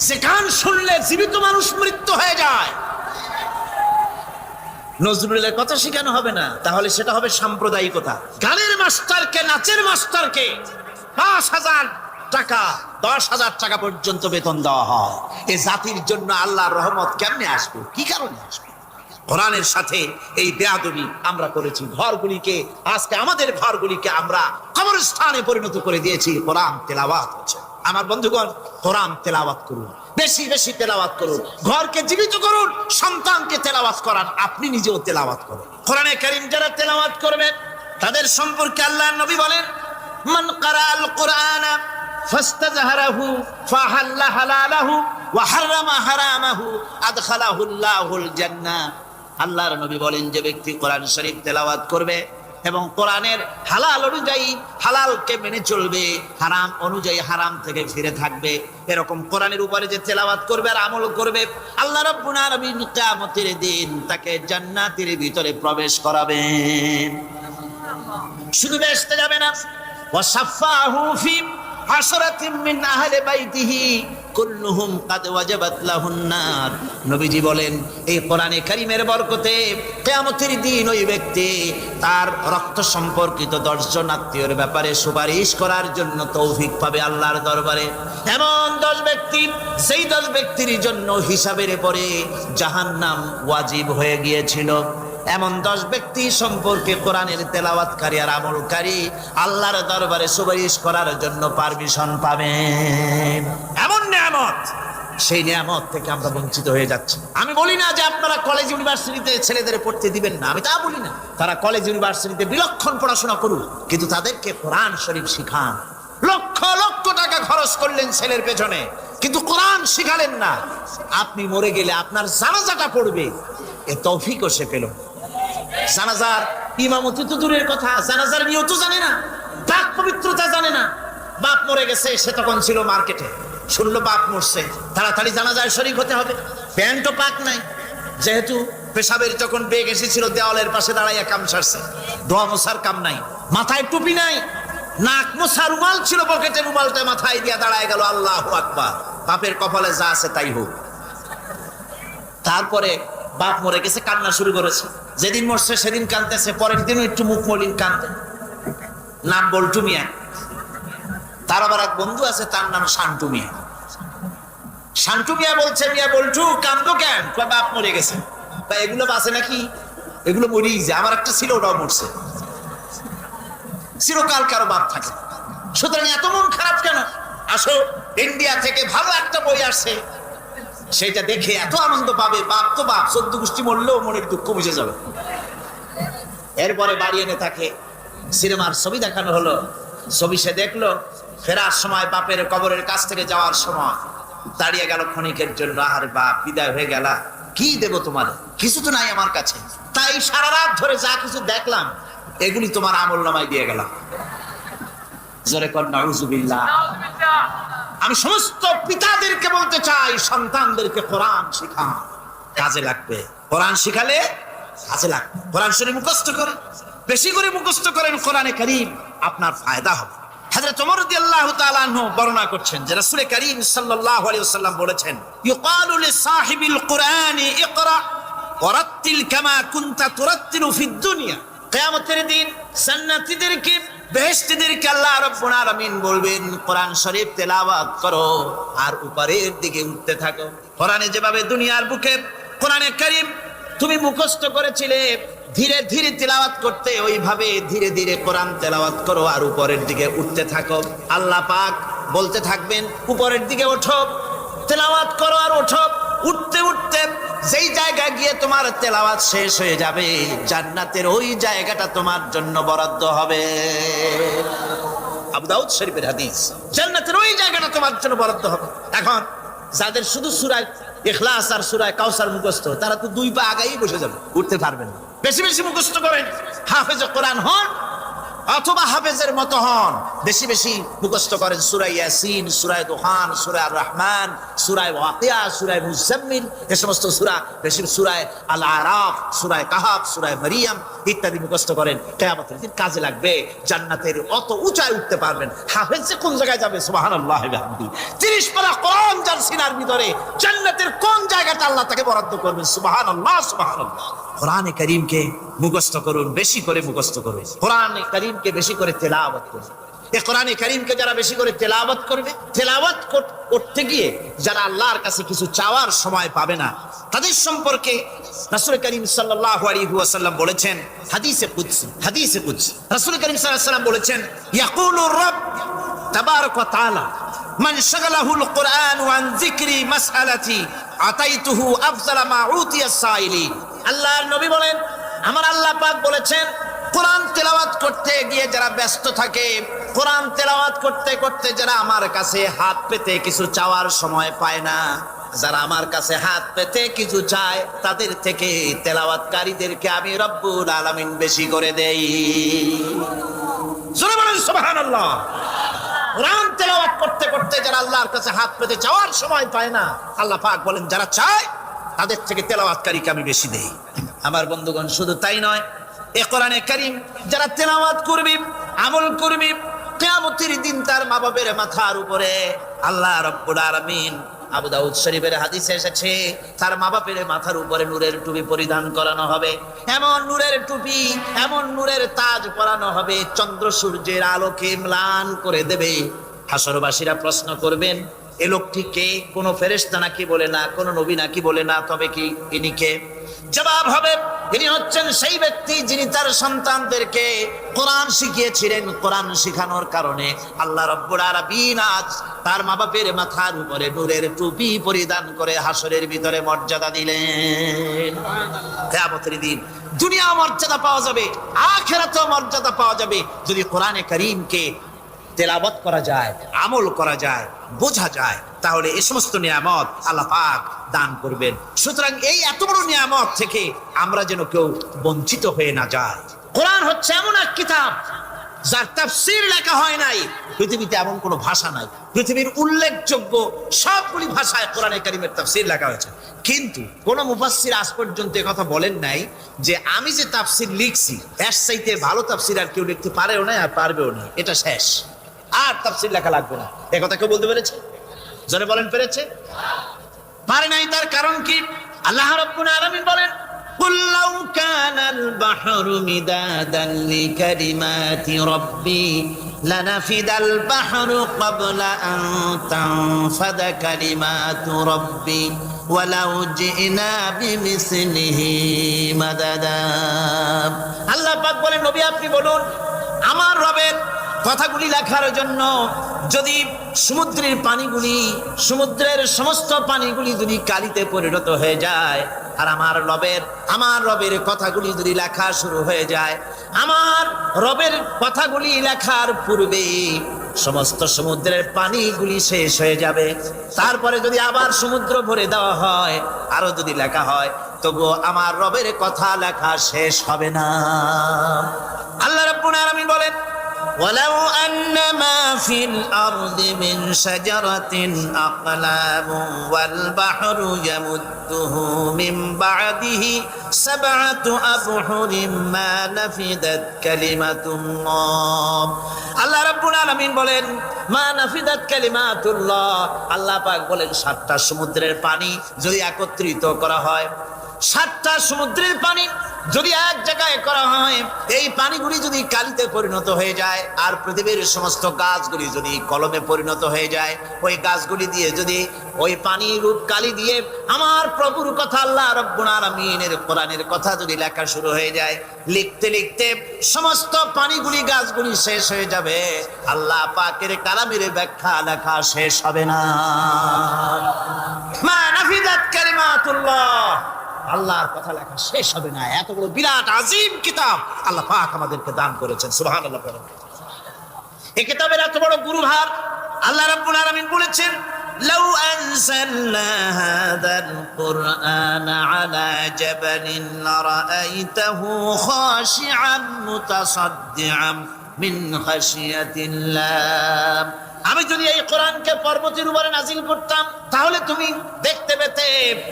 যে গান শুনলে জীবিত মানুষ মৃত্যু হয়ে যায়। নজরুলের কথা শেখানো হবে না, তাহলে সেটা হবে সাম্প্রদায়িকতা। গানের মাস্টারকে, নাচের মাস্টারকে ৫,০০০ টাকা, ১০,০০০ টাকা পর্যন্ত বেতন দেওয়া হয়। এই জাতির জন্য আল্লাহর রহমত কেমনে আসবে? কি কারণে আসবে? কোরআনের সাথে এই বেয়াদবি আমরা করেছি। ঘরগুলিকে, আজকে আমাদের ঘরগুলিকে আমরা কবরস্থানে পরিণত করে দিয়েছি। কোরআন তেলাওয়াত হচ্ছে। আমার বন্ধুগণ, কোরআন তেলাওয়াত করুন, বেশি বেশি তেলাওয়াত করুন, ঘরকে জীবিত করুন, সন্তানকে তেলাওয়াত করান, আপনি নিজেও তেলাওয়াত করুন। কোরআনে কারীম যারা তেলাওয়াত করবেন তাদের সম্পর্কে আল্লাহর নবী বলেন, মান কারাআল কুরআনা ফাস্তাজহারাহু ফাহাল্লা হালালাহু ওয়া হারামা হারামাহু আদখালাহুল্লাহুল জান্নাহ। আল্লাহর নবী বলেন, যে ব্যক্তি কোরআন শরীফ তেলাওয়াত করবে এবং কোরআনের হালাল অনুযায়ী হালালকে মেনে চলবে, হারাম অনুযায়ী হারাম থেকে ফিরে থাকবে, এরকম কোরআনের উপরে যে তেলাওয়াত করবে আর আমল করবে, আল্লাহ রাব্বুল আলামিন কিয়ামতের দিন তাকে জান্নাতের ভিতরে প্রবেশ করাবেন। শুধু বেহেশতে যাবে না, ওয়া সাফাহু ফি আশরাতিন মিন আহলি বাইতিহি কুল্লুহুম কাদ ওয়াজাবাত লাহুন নার। নবীজি বলেন, এই কোরআনে কারীমের বরকতে কিয়ামতের দিন ওই ব্যক্তি তার রক্ত সম্পর্কিত ১০ জন আত্মীয়ের ব্যাপারে সুপারিশ করার জন্য তৌফিক পাবে আল্লাহর দরবারে। এমন ১০ ব্যক্তি, সেই ১০ ব্যক্তির জন্য হিসাবের পরে জাহান্নাম ওয়াজিব হয়ে গিয়েছিল। এমন ১০ ব্যক্তি সম্পর্কে কোরআনের তেলাওয়াতকারী আর আমলকারী আল্লাহর দরবারে সুপারিশ করার জন্য পারমিশন পাবেন। এমন নিয়ামত, সেই নিয়ামত থেকে আমরা বঞ্চিত হয়ে যাচ্ছি। আমি বলি না যে আপনারা কলেজ ইউনিভার্সিটিতে ছেলেদের পড়তে দিবেন না, আমি তা বলি না। তারা কলেজ ইউনিভার্সিটিতে বিলক্ষণ পড়াশোনা করুন, কিন্তু তাদেরকে কোরআন শরীফ শিখান। লক্ষ লক্ষ টাকা খরচ করলেন ছেলের পেছনে, কিন্তু কোরআন শিখালেন না। আপনি মরে গেলে আপনার জানাজাটা পড়বে, এ তৌফিকও সে পেল। জানাজার ইমামতি তো দূরের কথা, জানাজার নিয়ত জানে না, পাক পবিত্রতা জানে না। বাপ মরে গেছে, সে তখন ছিল মার্কেটে, শুনলো বাপ মরছে, তাড়াতাড়ি জানাজায় শরীক হতে হবে। প্যান্টও পাক নাই, যেহেতু পেশাবের যখন বেগ এসেছিল দেওয়ালের পাশে দাঁড়াইয়া কাম সারছে, দোয়া মোছার কাম নাই, মাথায় টুপি নাই, নাক মোছার রুমাল ছিল পকেটের, রুমালটা মাথায় দিয়া দাঁড়ায় গেল। আল্লাহু আকবার। বাপের কপালে যা আছে তাই হোক। তারপরে বাপ মরে গেছে, কান্না শুরু করেছে। যেদিন মরছে সেদিন কাঁদতেছে, পরের দিনও একটু মুখ মলিন কাঁদতে। নাম বল্টু মিয়া। তার আবার এক বন্ধু আছে, তার নাম শান্টু মিয়া। শান্টু মিয়া বলছে, মিয়া বল্টু কান্দো কেন? বাপ মরে গেছে। এগুলো বাঁচে নাকি? এগুলো মরেই যায়। আমার একটা ছিল, ওটাও মরছে। চিরকাল কারো বাপ থাকে, সুতরাং এত মন খারাপ কেন? আসো, ইন্ডিয়া থেকে ভালো একটা বই আসছে, সেটা দেখে এত আনন্দ পাবে। বাপ তো বাপ, 14 গোষ্ঠী মরলেও মনের দুঃখ বুঝে যাবে। এরপরে বাড়ি এনে তাকে সিনেমার ছবি দেখানো হলো। ছবি সে দেখলো, ফেরার সময় বাপের কবরের কাছ থেকে যাওয়ার সময় দাঁড়িয়ে গেল ক্ষণিকের জন্য। আর বাপ, বিদায় হয়ে গেলা, কি দেব তোমার? কিছু তো নাই আমার কাছে, তাই সারা রাত ধরে যা কিছু দেখলাম এগুলি তোমার আমল নামায় দিয়ে গেলাম। জোরে কর নাউজুবিল্লাহ। আমি সমস্ত পিতাদেরকে বলতে চাই, সন্তানদেরকে কোরআন শিখান, কাজে লাগবে। কোরআন শিখালে কাজে লাগবে। কোরআন শরীফ মুখস্থ করেন, বেশি করে মুখস্থ করেন কোরআনে কারীম, আপনার ফায়দা হবে। হযরত ওমর রাদিয়াল্লাহু তাআলা আনহু বর্ণনা করছেন যে রাসূল করিম সাল্লাল্লাহু আলাইহি ওয়াসাল্লাম বলেছেন, ইউকালু লিসাহিবিল কুরআনি ইকরা ওয়ারাত্তিল কামা কুনতা তুরাত্তিলু ফিদ দুনিয়া। কিয়ামতের দিন জান্নাতীদেরকে, বেহেশতীদেরকে আল্লাহ রাব্বুল আলামিন বলবেন, কোরআন শরীফ তেলাওয়াত করো আর উপরের দিকে উঠতে থাকো। কোরআনে যেভাবে দুনিয়ার বুকে কোরআনে কারীম তুমি মুখস্থ করেছিলে, ধীরে ধীরে তেলাওয়াত করতে, ওইভাবে ধীরে ধীরে কোরআন তেলাওয়াত করো আর উপরের দিকে উঠতে থাকো। আল্লাহ পাক বলতে থাকবেন, উপরের দিকে ওঠো, তেলাওয়াত করো আর ওঠো। উঠতে উঠতে যেই জায়গা গিয়ে তোমার তেলাওয়াত শেষ হয়ে যাবে, জান্নাতের ওই জায়গাটা তোমার জন্য বরাদ্দ হবে। আবু দাউদ শরীফের হাদিস, জান্নাতের ওই জায়গাটা তোমার জন্য বরাদ্দ হবে। এখন যাদের শুধু সূরা ইখলাস আর সূরা কাউসার মুখস্থ, তারা তো দুই পা আগাই বসে যাবে, উঠতে পারবেন না। বেশি বেশি মুখস্থ করেন, হাফেজে কোরআন হন অথবা হাফেজের মতো হন। বেশি বেশি মুখস্থ করেন সূরা ইয়াসিন, সূরা দুখান, সূরা আর রহমান, সূরা ওয়াকিয়া, সূরা মুজাম্মিল, এই সমস্ত সূরা, বেশি সূরা আল আরাফ, সূরা কাহাফ, সূরা মারিয়াম ইত্যাদি মুখস্থ করেন। কিয়ামতের দিন কাজে লাগবে। জান্নাতের অত উঁচায় উঠতে পারবেন। হাফেজ যে কোন জায়গায় যাবে, সুবহানাল্লাহ ওয়া বিহামদিহি, 30 পারা কোরআন যার সিনার ভিতরে, জান্নাতের কোন জায়গাটা আল্লাহ তাকে বরাদ্দ করবেন। সুবহানাল্লাহ, সুবহানাল্লাহ। কোরআনে কারীমকে মুখস্থ করুন, বেশি করে মুখস্থ করুন। কোরআনে কারীমকে বেশি করে তেলাওয়াত করুন। এই কোরআনে কারীমকে যারা বেশি করে তেলাওয়াত করবে, তেলাওয়াত করতে গিয়ে যারা আল্লাহর কাছে কিছু চাওয়ার সময় পাবে না, তাদের সম্পর্কে রাসূল করিম সাল্লাল্লাহু আলাইহি ওয়াসাল্লাম বলেছেন হাদিসে কুদসি, হাদিসে কুদসি রাসূল করিম সাল্লাল্লাহু আলাইহি ওয়াসাল্লাম বলেছেন, ইয়াকুলুর রাbb তাবারাক ওয়া তাআলা মান শাগালাহুল কুরআন ওয়ান যিকরি মাসআলাতি আতাইতুহু আফযালা মা উতিয়াস সাইলি। আল্লাহর নবী বলেন, আমার আল্লাহ পাক বলেছেন, কোরআন তেলাওয়াত করতে গিয়ে যারা ব্যস্ত থাকে, কোরআন তেলাওয়াত করতে করতে যারা আমার কাছে হাত পেতে কিছু চাওয়ার সময় পায় না, যারা আমার কাছে হাত পেতে কিছু চায়, তাদের থেকে তেলাওয়াতকারীদেরকে আমি রব্বুল আলামিন বেশি করে দেই। জোরে বলেন সুবহানাল্লাহ। কোরআন তেলাওয়াত করতে করতে যারা আল্লাহর কাছে হাত পেতে চাওয়ার সময় পায় না, আল্লাহ পাক বলেন যারা চায় তাদের থেকে তেলাওয়াতকারীকে আমি বেশি দেই। আমার বন্ধুগণ, শুধু তাই নয়, এই কোরআনে কারীম যারা তেলাওয়াত করবে, আমল করবে, কিয়ামতের দিন তার মা বাবার মাথার উপরে আল্লাহ রাব্বুল আলামিন, আবু দাউদ শরীফের হাদিসে এসেছে, তার মা বাপের মাথার উপরে নূরের টুপি পরিধান করানো হবে। এমন নূরের টুপি, এমন নূরের তাজ পরানো হবে, চন্দ্র সূর্যের আলোকে ম্লান করে দেবে। হাসরবাসীরা প্রশ্ন করবেন, এ লোকটি কে? কোন ফেরেশতা নাকি বলে না, কোন নবী নাকি বলে না, তবে কি ইনি কে? জবাব হবে, ইনি হচ্ছেন সেই ব্যক্তি যিনি তার সন্তানদেরকে কোরআন শিখিয়েছিলেন। কোরআন শিখানোর কারণে আল্লাহ রাব্বুল আলামিন আজ তার মা বাপের মাথার উপরে নূরের টুপি পরিধান করে হাসরের ভিতরে মর্যাদা দিলেন। কিয়ামতের দিন দুনিয়া মর্যাদা পাওয়া যাবে, আখিরাতেও মর্যাদা পাওয়া যাবে যদি কোরআনে কারীমকে তেলাওয়াত করা যায়, আমল করা যায়, বোঝা যায়, তাহলে এই সমস্ত নিয়ামত আল্লাহ পাক দান করবেন। সুতরাং এই এত বড় নিয়ামত থেকে আমরা যেন কেউ বঞ্চিত হয়ে না যায়। কোরআন হচ্ছে এমন এক কিতাব যার তাফসীর লেখা হয় নাই। পৃথিবীতে এমন কোনো ভাষা নাই, পৃথিবীর উল্লেখযোগ্য সবগুলি ভাষায় কোরআনে কারীমের তাফসীর লেখা হয়েছে, কিন্তু কোন মুফাসসির আজ পর্যন্ত কথা বলেন নাই যে আমি যে তাফসীর লিখছি এর চাইতে ভালো তাফসীর আর কেউ লিখতে পারেও না আর পারবেও না, এটা শেষ, আর তাফসীর লেখা লাগবে না। এ কথা কেউ বলতে পেরেছে? জোরে বলেন, পেরেছে? পারে নাই। তার কারণ কি? আল্লাহ রাব্বুল আলামিন বলেন, কুল লাউ কানাল বাহরু মিদাদান লিকালিমাতি রাব্বি লানাফিদাল বাহরু ক্বাবলা আন তানফাদা কালিমাতু রাব্বি ওয়ালাউ জিনা বিমিসলিহি মাদাদা। আল্লাহ পাক বলেন, নবী আপনি বলুন, আমার রবের কথাগুলি লেখার জন্য যদি সমুদ্রের পানিগুলি, সমুদ্রের সমস্ত পানিগুলি যদি কালিতে পরিণত হয়ে যায়, আর আমার রবের কথাগুলি যদি লেখা শুরু হয়ে যায়, আমার রবের কথাগুলি লেখার পূর্বে সমস্ত সমুদ্রের পানিগুলি শেষ হয়ে যাবে। তারপরে যদি আবার সমুদ্র ভরে দেওয়া হয়, আরো যদি লেখা হয়, তবুও আমার রবের কথা লেখা শেষ হবে না। আল্লাহ রাব্বুল আলামিন বলেন, ولو أن ما في الأرض من شجرة أقلام والبحر يمده من بعده 7 أبحر ما نفدت كلمة الله আল্লাহ রাব্বুল আলামিন বলেন মা নাফিদাত কালিমাতুল্লাহ আল্লাহ পাক বলেন 7টা সমুদ্রের পানি যদি একত্রিত করা হয় 7টা সমুদ্রের পানি যদি এক জায়গায় করা হয় এই পানিগুলি যদি কালিতে পরিণত হয়ে যায় আর পৃথিবীর সমস্ত গাছগুলি যদি কলমে পরিণত হয়ে যায় ওই গাছগুলি দিয়ে যদি ওই পানি রূপ কালি দিয়ে আমার প্রভুর কথা আল্লাহ রাব্বুল আলামিনের কোরআনের কথা যদি লেখা শুরু হয়ে যায় লিখতে লিখতে সমস্ত পানিগুলি গাছগুলি শেষ হয়ে যাবে আল্লাহ পাকের কালামের ব্যাখ্যা লেখা শেষ হবে না মা নাফিদাত কালিমাতুল্লাহ আল্লাহর কথা লেখা শেষ হবে না এত বড় বিরাট আজিম কিতাব আল্লাহ পাক আমাদেরকে দান করেছেন সুবহানাল্লাহ এই কিতাবের এত বড় গুরুভার আল্লাহ রাব্বুল আলামিন বলেছেন লাউ আনজালনা হাযাল কুরআন আলা জাবালিন লারাআইতাহু খাশিআন মুতাসাদ্দিআন মিন খাশিয়াতিল্লাহ আমি যদি এই কোরআনকে পর্বতের উপরে নাজিল করতাম তাহলে তুমি দেখতে পেতে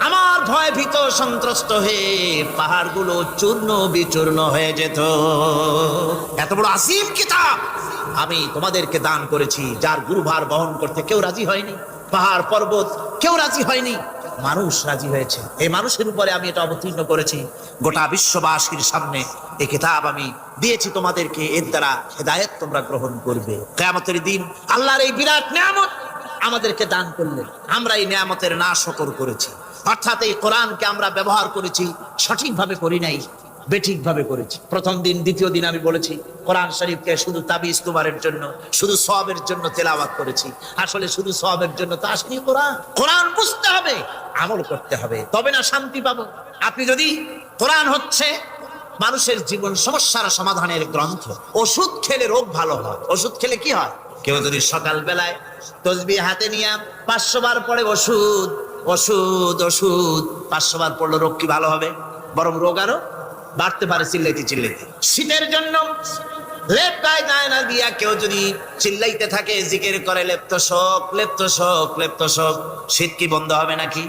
আমার ভয় ভীত সন্ত্রস্ত হয়ে পাহাড়গুলো চূর্ণ বিচূর্ণ হয়ে যেত এত বড় আসিম কিতাব আমি তোমাদেরকে দান করেছি যার গুরুভার বহন করতে কেউ রাজি হয়নি পাহাড় পর্বত কেউ রাজি হয়নি মানুষ রাজি হয়েছে এই মানুষের উপরে আমি এটা অবতীর্ণ করেছি গোটা বিশ্ববাসীর সামনে এই কিতাব আমি দিয়েছি তোমাদেরকে এর দ্বারা হেদায়েত তোমরা গ্রহণ করবে কিয়ামতের দিন আল্লাহর এই বিরাট নিয়ামত আমাদেরকে দান করলেন আমরা এই নিয়ামতের নাশকর করেছি অর্থাৎ এই কোরআনকে আমরা ব্যবহার করেছি সঠিকভাবে করি নাই বেঠিকভাবে করেছি প্রথম দিন দ্বিতীয় দিন আমি বলেছি কোরআন শরীফকে শুধু তাবিজ তুমারের জন্য শুধু সওয়াবের জন্য তেলাওয়াত করেছি আসলে শুধু সওয়াবের জন্য তো আসেনি কোরআন বুঝতে হবে আমল করতে হবে তবে না শান্তি পাবো আপনি যদি কোরআন হচ্ছে মানুষের জীবন সমস্যার সমাধানের গ্রন্থ ওষুধ খেলে রোগ ভালো হয় ওষুধ খেলে কি হয় কেউ যদি সকাল বেলায় তসবিহ হাতে নিয়ে 500 বার পড়ে ওষুধ ওষুধ ওষুধ 500 বার পড়লে রোগ কি ভালো হবে বরং রোগ আরো বাড়তে পারে চিল্লাইতে চিল্লাইতে শীতের জন্য লেপ গায়ে গায়ে না দিয়া কেউ যদি চিল্লাইতে থাকে জিকির করে লেপ্ত শোক লেপ্ত শোক লেপ্ত শোক শীত কি বন্ধ হবে নাকি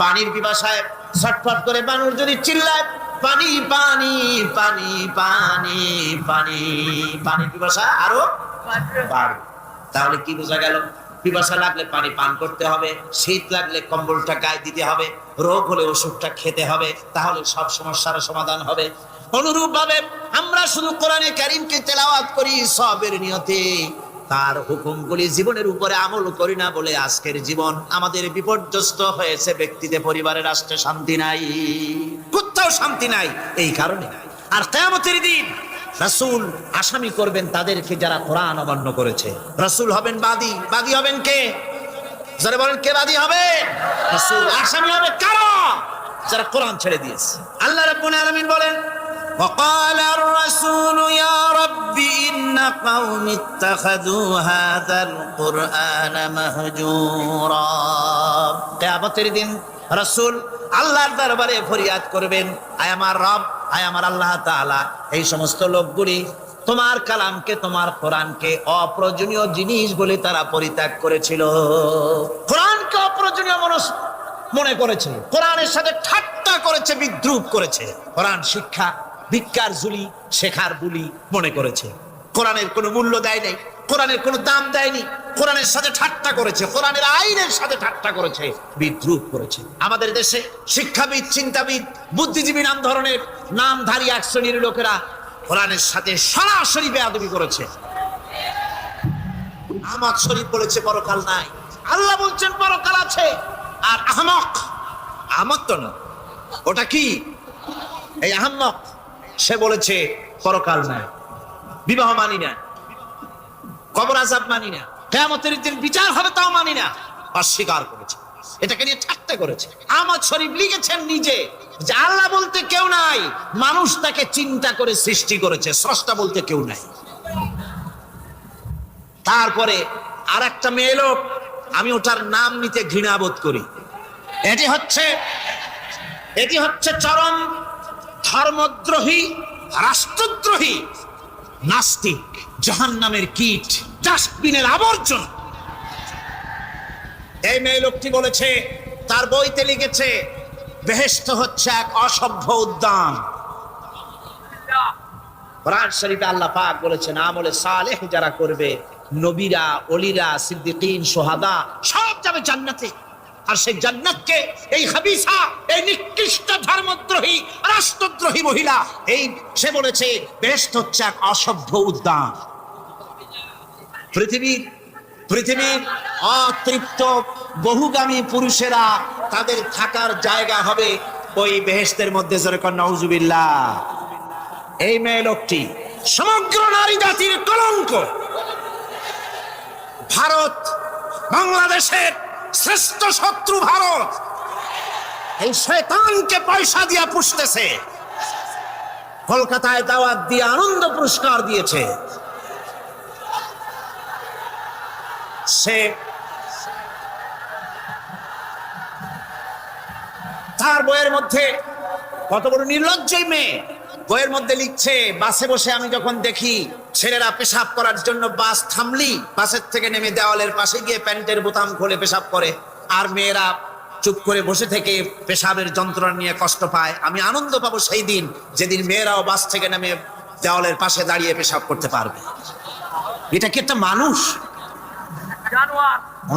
পানির পিপাসায় ছটফট করে মানুষ যদি চিল্লায় পানি পানি পানি পানি পানি পানির পিপাসা আরো বাড়বে তাহলে কি বোঝা গেল পিপাসা লাগলে পানি পান করতে হবে শীত লাগলে কম্বলটা গায়ে দিতে হবে রোগ হলে ওষুধটা খেতে হবে তাহলে সব সমস্যার সমাধান হবে অনুরূপ ভাবে আমরা শুধু কোরআনে কারীমকে তেলাওয়াত করি সওয়াবের নিয়তে তার হুকুমগুলি জীবনের উপরে আমল করি না বলে আজকের জীবন আমাদের বিপর্যস্ত হয়েছে ব্যক্তিতে পরিবারে রাষ্ট্রে শান্তি নাই কোথাও শান্তি নাই এই কারণে আর কিয়ামতের দিন রাসূল আসামি করবেন তাদেরকে যারা কোরআন অমান্য করেছে রাসূল হবেন বাদী বাদী হবেন কে যারা বলেন কে বাদী হবে রাসূল আসামি হবে কারা যারা কোরআন ছেড়ে দিয়েছে আল্লাহ রাব্বুল আলামিন বলেন وقال الرسول يا رب إن قومي اتخذوا هذا القرآن مهجورا কিয়ামতের দিন রাসূল আল্লাহর দরবারে ফরিয়াদ করবেন আয় আমার রব আয় আমার আল্লাহ তাআলা এই সমস্ত লোকগুলি তোমার কালামকে তোমার কোরআনকে অপ্রয়োজনীয় জিনিস বলে তারা পরিত্যাগ করেছিল কোরআনকে অপ্রয়োজনীয় মনে করেছে কোরআনের সাথে ঠাট্টা করেছে বিদ্রুপ করেছে কোরআন শিক্ষা ভিক্ষার ঝুলি শেখার বুলি মনে করেছে কোরআনের কোনো মূল্য দেয় নাই কোরআনের কোনো দাম দেয়নি কোরআনের সাথে ঠাট্টা করেছে কোরআনের আইনের সাথে ঠাট্টা করেছে বিদ্রুপ করেছে আমাদের দেশে শিক্ষাবিদ চিন্তাবিদ বুদ্ধিজীবী নাম ধরনের নামধারী এক শ্রেণীর লোকেরা কোরআনের সাথে সরাসরি বেয়াদবি করেছে আহমদ শরীফ বলেছে পরকাল নাই আল্লাহ বলছেন পরকাল আছে আর আহমদ তো না ওটা কি এই আহমদ সে বলেছে পরকাল নাই বিবাহ মানি না কবর আযাব মানি না কিয়ামতের দিন বিচার হবে তাও মানি না অস্বীকার করেছে এটাকে নিয়ে ঠাট্টা করেছে আহমদ শরীফ লিখেছেন নিজে যে আল্লাহ বলতে কেউ নাই মানুষ তাকে চিন্তা করে সৃষ্টি করেছে স্রষ্টা বলতে কেউ নাই তারপরে আরেকটা মেয়ে লোক আমি ওটার নাম নিতে ঘৃণা বোধ করি এটি হচ্ছে চরম ধর্মদ্রোহী রাষ্ট্রদ্রোহী নাস্তিক জাহান্নামের কীট, ডাস্টবিনের আবর্জনা। এই মেয়ে লোকটি বলেছে, তার বইতে লিখেছে, বেহেশত হচ্ছে এক অসভ্য উদ্যান। কোরআন শরীফে আল্লাহ পাক বলেছেন, আমলে সালেহ যারা করবে, নবীরা, ওলিরা, সিদ্দিকিন, সোহাদা সব যাবে জান্নাতে। আর সেই জান্নাতকে এই হাবিসা, এই নিকৃষ্ট ধর্মদ্রোহী, রাষ্ট্রদ্রোহী মহিলা, এই সে বলেছে বেহেশত হচ্ছে এক অসভ্য উদ্যান। পৃথিবীর অতৃপ্ত বহুগামী পুরুষেরা তাদের থাকার জায়গা হবে ওই বেহেশতের মধ্যে। জোরে কর নাউজুবিল্লাহ। এই মেয়ে লোকটি সমগ্র নারী জাতির কলঙ্ক। ভারত, বাংলাদেশের শ্রেষ্ঠ শত্রু ভারত, এই শয়তানকে পয়সা দিয়া পুষতেছে। কলকাতায় দাওয়াত দিয়ে আনন্দ পুরস্কার দিয়েছে। সে তার বইয়ের মধ্যে, কত বড় নির্লজ্জ মেয়ে, বইয়ের মধ্যে লিখছে, বাসে বসে আমি যখন দেখি ছেলেরা পেশাব করার জন্য বাস থামলি, বাসের থেকে নেমে দেওয়ালের পাশে গিয়ে প্যান্টের বোতাম খুলে পেশাব করে, আর মেয়েরা চুপ করে বসে থেকে পেশাবের যন্ত্রণা নিয়ে কষ্ট পায়, আমি আনন্দ পাবো সেই দিন যেদিন মেয়েরাও বাস থেকে নেমে দেওয়ালের পাশে দাঁড়িয়ে পেশাব করতে পারবে। এটা কি একটা মানুষ?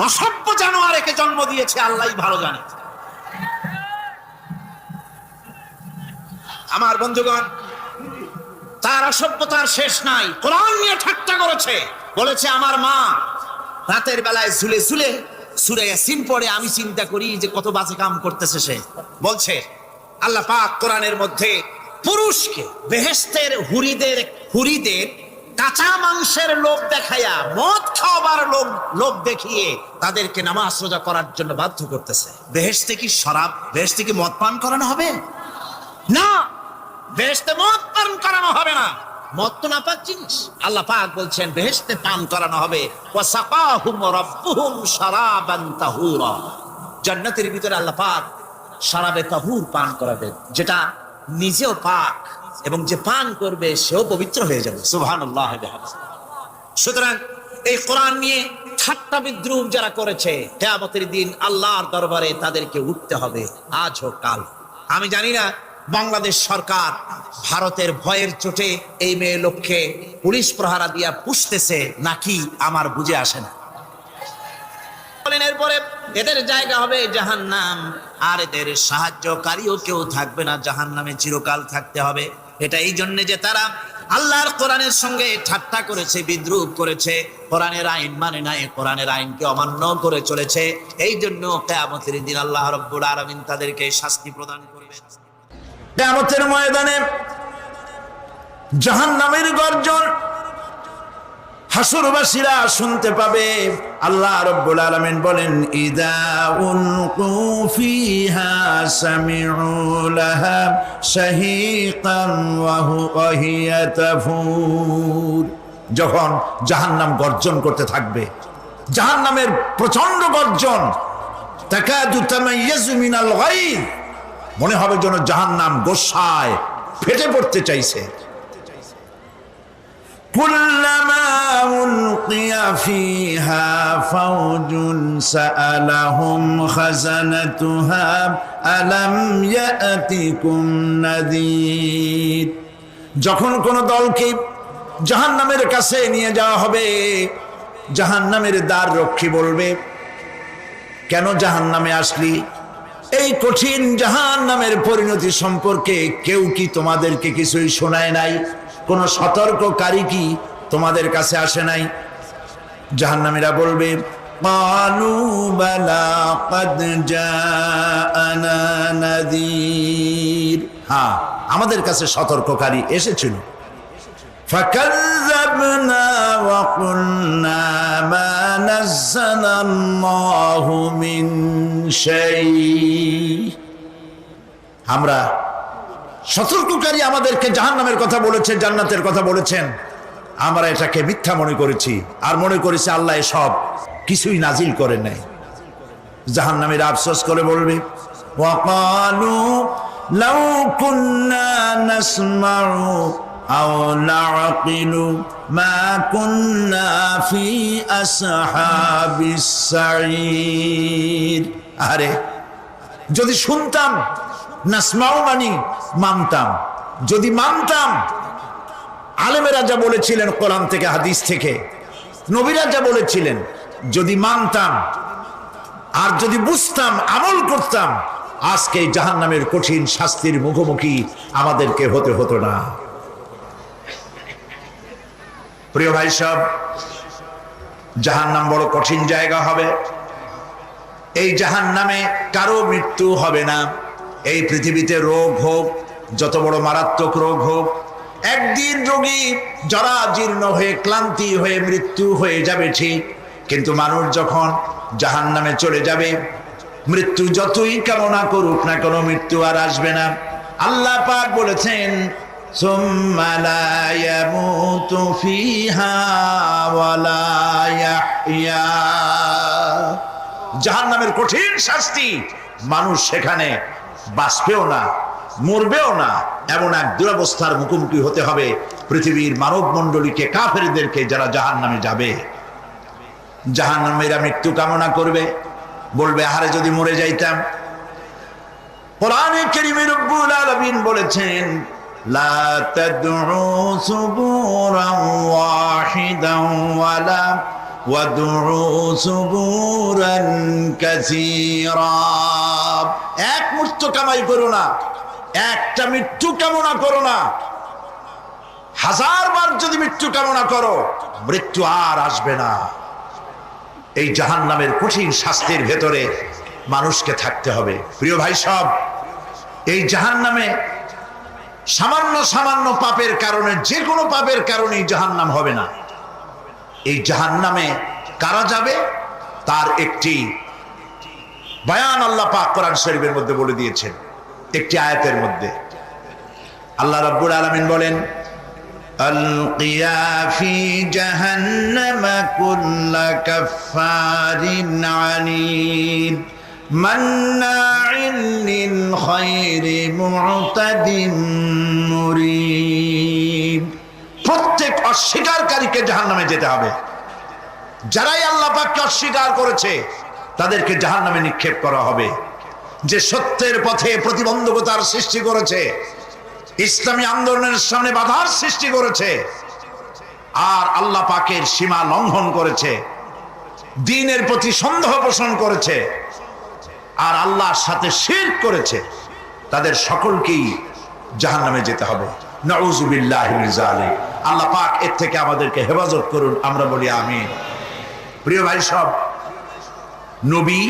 অসভ্য জানোয়ার একে জন্ম দিয়েছে, আল্লাহই ভালো জানে। আমার বন্ধুগণ, তার অসভ্যতার শেষ নাই। কোরআন নিয়ে ঠাট্টা করেছে, বলেছে আমার মা রাতের বেলায় ঝুলে ঝুলে সূরা ইয়াসিন পড়ে, আমি চিন্তা করি যে কত বাজে কাম করতেছে সে। বলছে আল্লাহ পাক কোরআনের মধ্যে পুরুষকে বেহেশতের হুরিদের কাঁচা মাংসের লোভ দেখাইয়া, মদ খাওয়াবার লোভ দেখিয়ে তাদেরকে নামাজ রোজা করার জন্য বাধ্য করতেছে। বেহেশতে কি শরাব, বেহেশতে কি মদ পান করানো হবে? না, বেহেশতে মদ পান করানো হবে না। মদ তো নাপাক জিনিস। আল্লাহ পাক বলছেন বেহেশতে পান করানো হবে, ওয়াসাকাহুম রাব্বুহুম শারাবান তাহুরা। জান্নাতের ভিতরে আল্লাহ পাক শারাবে তাহুর পান করাবেন, যেটা নিজেও পাক এবং যে পান করবে সেও পবিত্র হয়ে যাবে। সুবহানাল্লাহ। সুতরাং এই কোরআন নিয়ে ঠাট্টা বিদ্রুপ যারা করেছে, কিয়ামতের দিন আল্লাহর দরবারে তাদেরকে উঠতে হবে, আজ হোক কাল। আমি জানি না বাংলাদেশ সরকার ভারতের ভয়ের চোটে এই মেয়ে লোককে পুলিশ প্রহারা দিয়া পুষতেছে নাকি, আমার বুঝে আসে না। এরপরে এদের জায়গা হবে জাহান্নাম, আর এদের সাহায্যকারীও কেউ থাকবে না, জাহান্নামে চিরকাল থাকতে হবে। এটা এই জন্য যে তারা আল্লাহর কোরআনের সঙ্গে ঠাট্টা করেছে, বিদ্রুপ করেছে, কোরআনের আইন মানে নাই, কোরআনের আইনকে অমান্য করে চলেছে। এই জন্য কিয়ামতের দিন আল্লাহ রাব্বুল আলামিন তাদেরকে শাস্তি প্রদান করবেন। কিয়ামতের ময়দানে জাহান্নামের গর্জন হাসরবাসীরা শুনতে পাবে। আল্লাহ রাব্বুল আলামিন বলেন, ইদা উলকু ফিহা সামিউ লাহা শাহীকান ওয়া হিয়া তাফুর। যখন জাহান্নাম গর্জন করতে থাকবে, জাহান্নামের প্রচন্ড গর্জন, তাকাদু তামাইয়াজু মিনাল গায়ব, মনে হবে যেন জাহান্নাম গোসায় ফেটে পড়তে চাইছে। কুল্লামা উলকিয়া ফিহা ফাওজুন সাআলাহুম খাজানাতুহা আলাম ইয়াতিকুম নাযীর। যখন কোন দলকে জাহান্নামের কাছে নিয়ে যাওয়া হবে, জাহান্নামের দ্বার রক্ষী বলবে, কেন জাহান্নামে আসলি? এই কঠিন জাহান্নামের পরিণতি সম্পর্কে কেউ কি তোমাদেরকে কিছুই শোনায় নাই? কোন সতর্ককারী কি তোমাদের কাছে আসে নাই? জাহান্নামীরা বলবে, ক্বালু বালা ক্বাদ জাআনা নাযীর, হ্যাঁ আমাদের কাছে সতর্ককারী এসেছিল। ফাকাযযাবনা ওয়া কুলনা মা নাযালাল্লাহু মিন শাই। আমরা সতর্ককারী আমাদেরকে জাহান্নামের কথা বলেছে, জান্নাতের কথা বলেছেন, আমরা এটাকে মিথ্যা মনে করেছি আর মনে করেছি আল্লাহ সব কিছুই নাজিল করে নাই। জাহান্নামীরা আফসোস করে বলবে, ওয়া ক্বালু লাউ কুন্না নাসমাউ আও নাকিলু মা কুন্না ফি আসহাবিস সাঈর। আরে যদি শুনতাম, নাসমাউ মানি মানতাম, যদি মানতাম, আলেমেরা যা বলেছিলেন কোরআন থেকে হাদিস থেকে, নবীরা যা বলেছিলেন, যদি মানতাম আর যদি বুঝতাম, আমল করতাম, আজকে জাহান্নামের কঠিন শাস্তির মুখোমুখি আমাদেরকে হতে হতো না। প্রিয় ভাই সব, জাহান্নাম বড় কঠিন জায়গা হবে। এই জাহান্নামে কারো মৃত্যু হবে না। এই পৃথিবীতে রোগ হোক, যত বড় মারাত্মক রোগ হোক, একদিন রোগী জরাজীর্ণ হয়ে ক্লান্তি হয়ে মৃত্যু হয়ে যাবে ঠিক, কিন্তু মানুষ যখন জাহান্নামে চলে যাবে, মৃত্যু যতই কামনা করুক না কেন, মৃত্যু আর আসবে না। আল্লাহ পাক বলেছেন, সুম্মা লা ইয়ামুতু ফিহা ওয়া লা ইয়াহইয়া। জাহান্নামের কঠিন শাস্তি, মানুষ সেখানে বাঁচবেও না, মরবেও না, এমন এক দুরবস্থার মুখোমুখি হতে হবে পৃথিবীর মানব মণ্ডলীকে, কাফেরদেরকে, যারা জাহান্নামে যাবে। জাহান্নামীরা মৃত্যু কামনা করবে, বলবে আহারে যদি মরে যাইতাম। কোরআনে কারীমে রব্বুল আলামিন বলেছেন, লা তাদউ সুবুরান ওয়াহিদান ওয়ালা ওয়াদউ সুবুরান কাসীরা। এক মৃত্যু কামাই করো না, একটা মৃত্যু কামনা করো না। 1000 বার যদি মৃত্যু কামনা করো, মৃত্যু আর আসবে না। এই জাহান্নামের কঠিন শাস্তির ভেতরে মানুষকে থাকতে হবে। প্রিয় ভাই সব, এই জাহান্নামে সামান্য সামান্য পাপের কারণে, যে কোনো পাপের কারণেই জাহান্নাম হবে না। এই জাহান্নামে কারা যাবে তার একটি বয়ান আল্লাহ পাক কোরআন শরীফের মধ্যে বলে দিয়েছেন। একটি আয়াতের মধ্যে আল্লাহ রাব্বুল আলামিন বলেন, আলকিয়া ফি জাহান্নামা কুল্লা কাফফারিন আনিদ মান্নাইন লিল খায়রি মু'তাদিন মুরিব। প্রত্যেক অস্বীকারীকে জাহান্নামে যেতে হবে। যারাই আল্লাহ পাককে অস্বীকার করেছে তাদেরকে জাহান্নামে নিক্ষেপ করা হবে। যে সত্যের পথে প্রতিবন্ধকতার সৃষ্টি করেছে, ইসলামী আন্দোলনের সামনে বাধার সৃষ্টি করেছে, আর আল্লাহ পাকের সীমা লঙ্ঘন করেছে, দ্বীনের প্রতি সন্দেহ পোষণ করেছে, আর আল্লাহর সাথে শিরক করেছে, তাদের সকলকেই জাহান্নামে যেতে হবে। নাউযুবিল্লাহি মিন যালিক। আল্লাহ পাক এর থেকে আমাদেরকে হেফাজত করুন, আমরা বলি আমিন। প্রিয় ভাই সব, নবী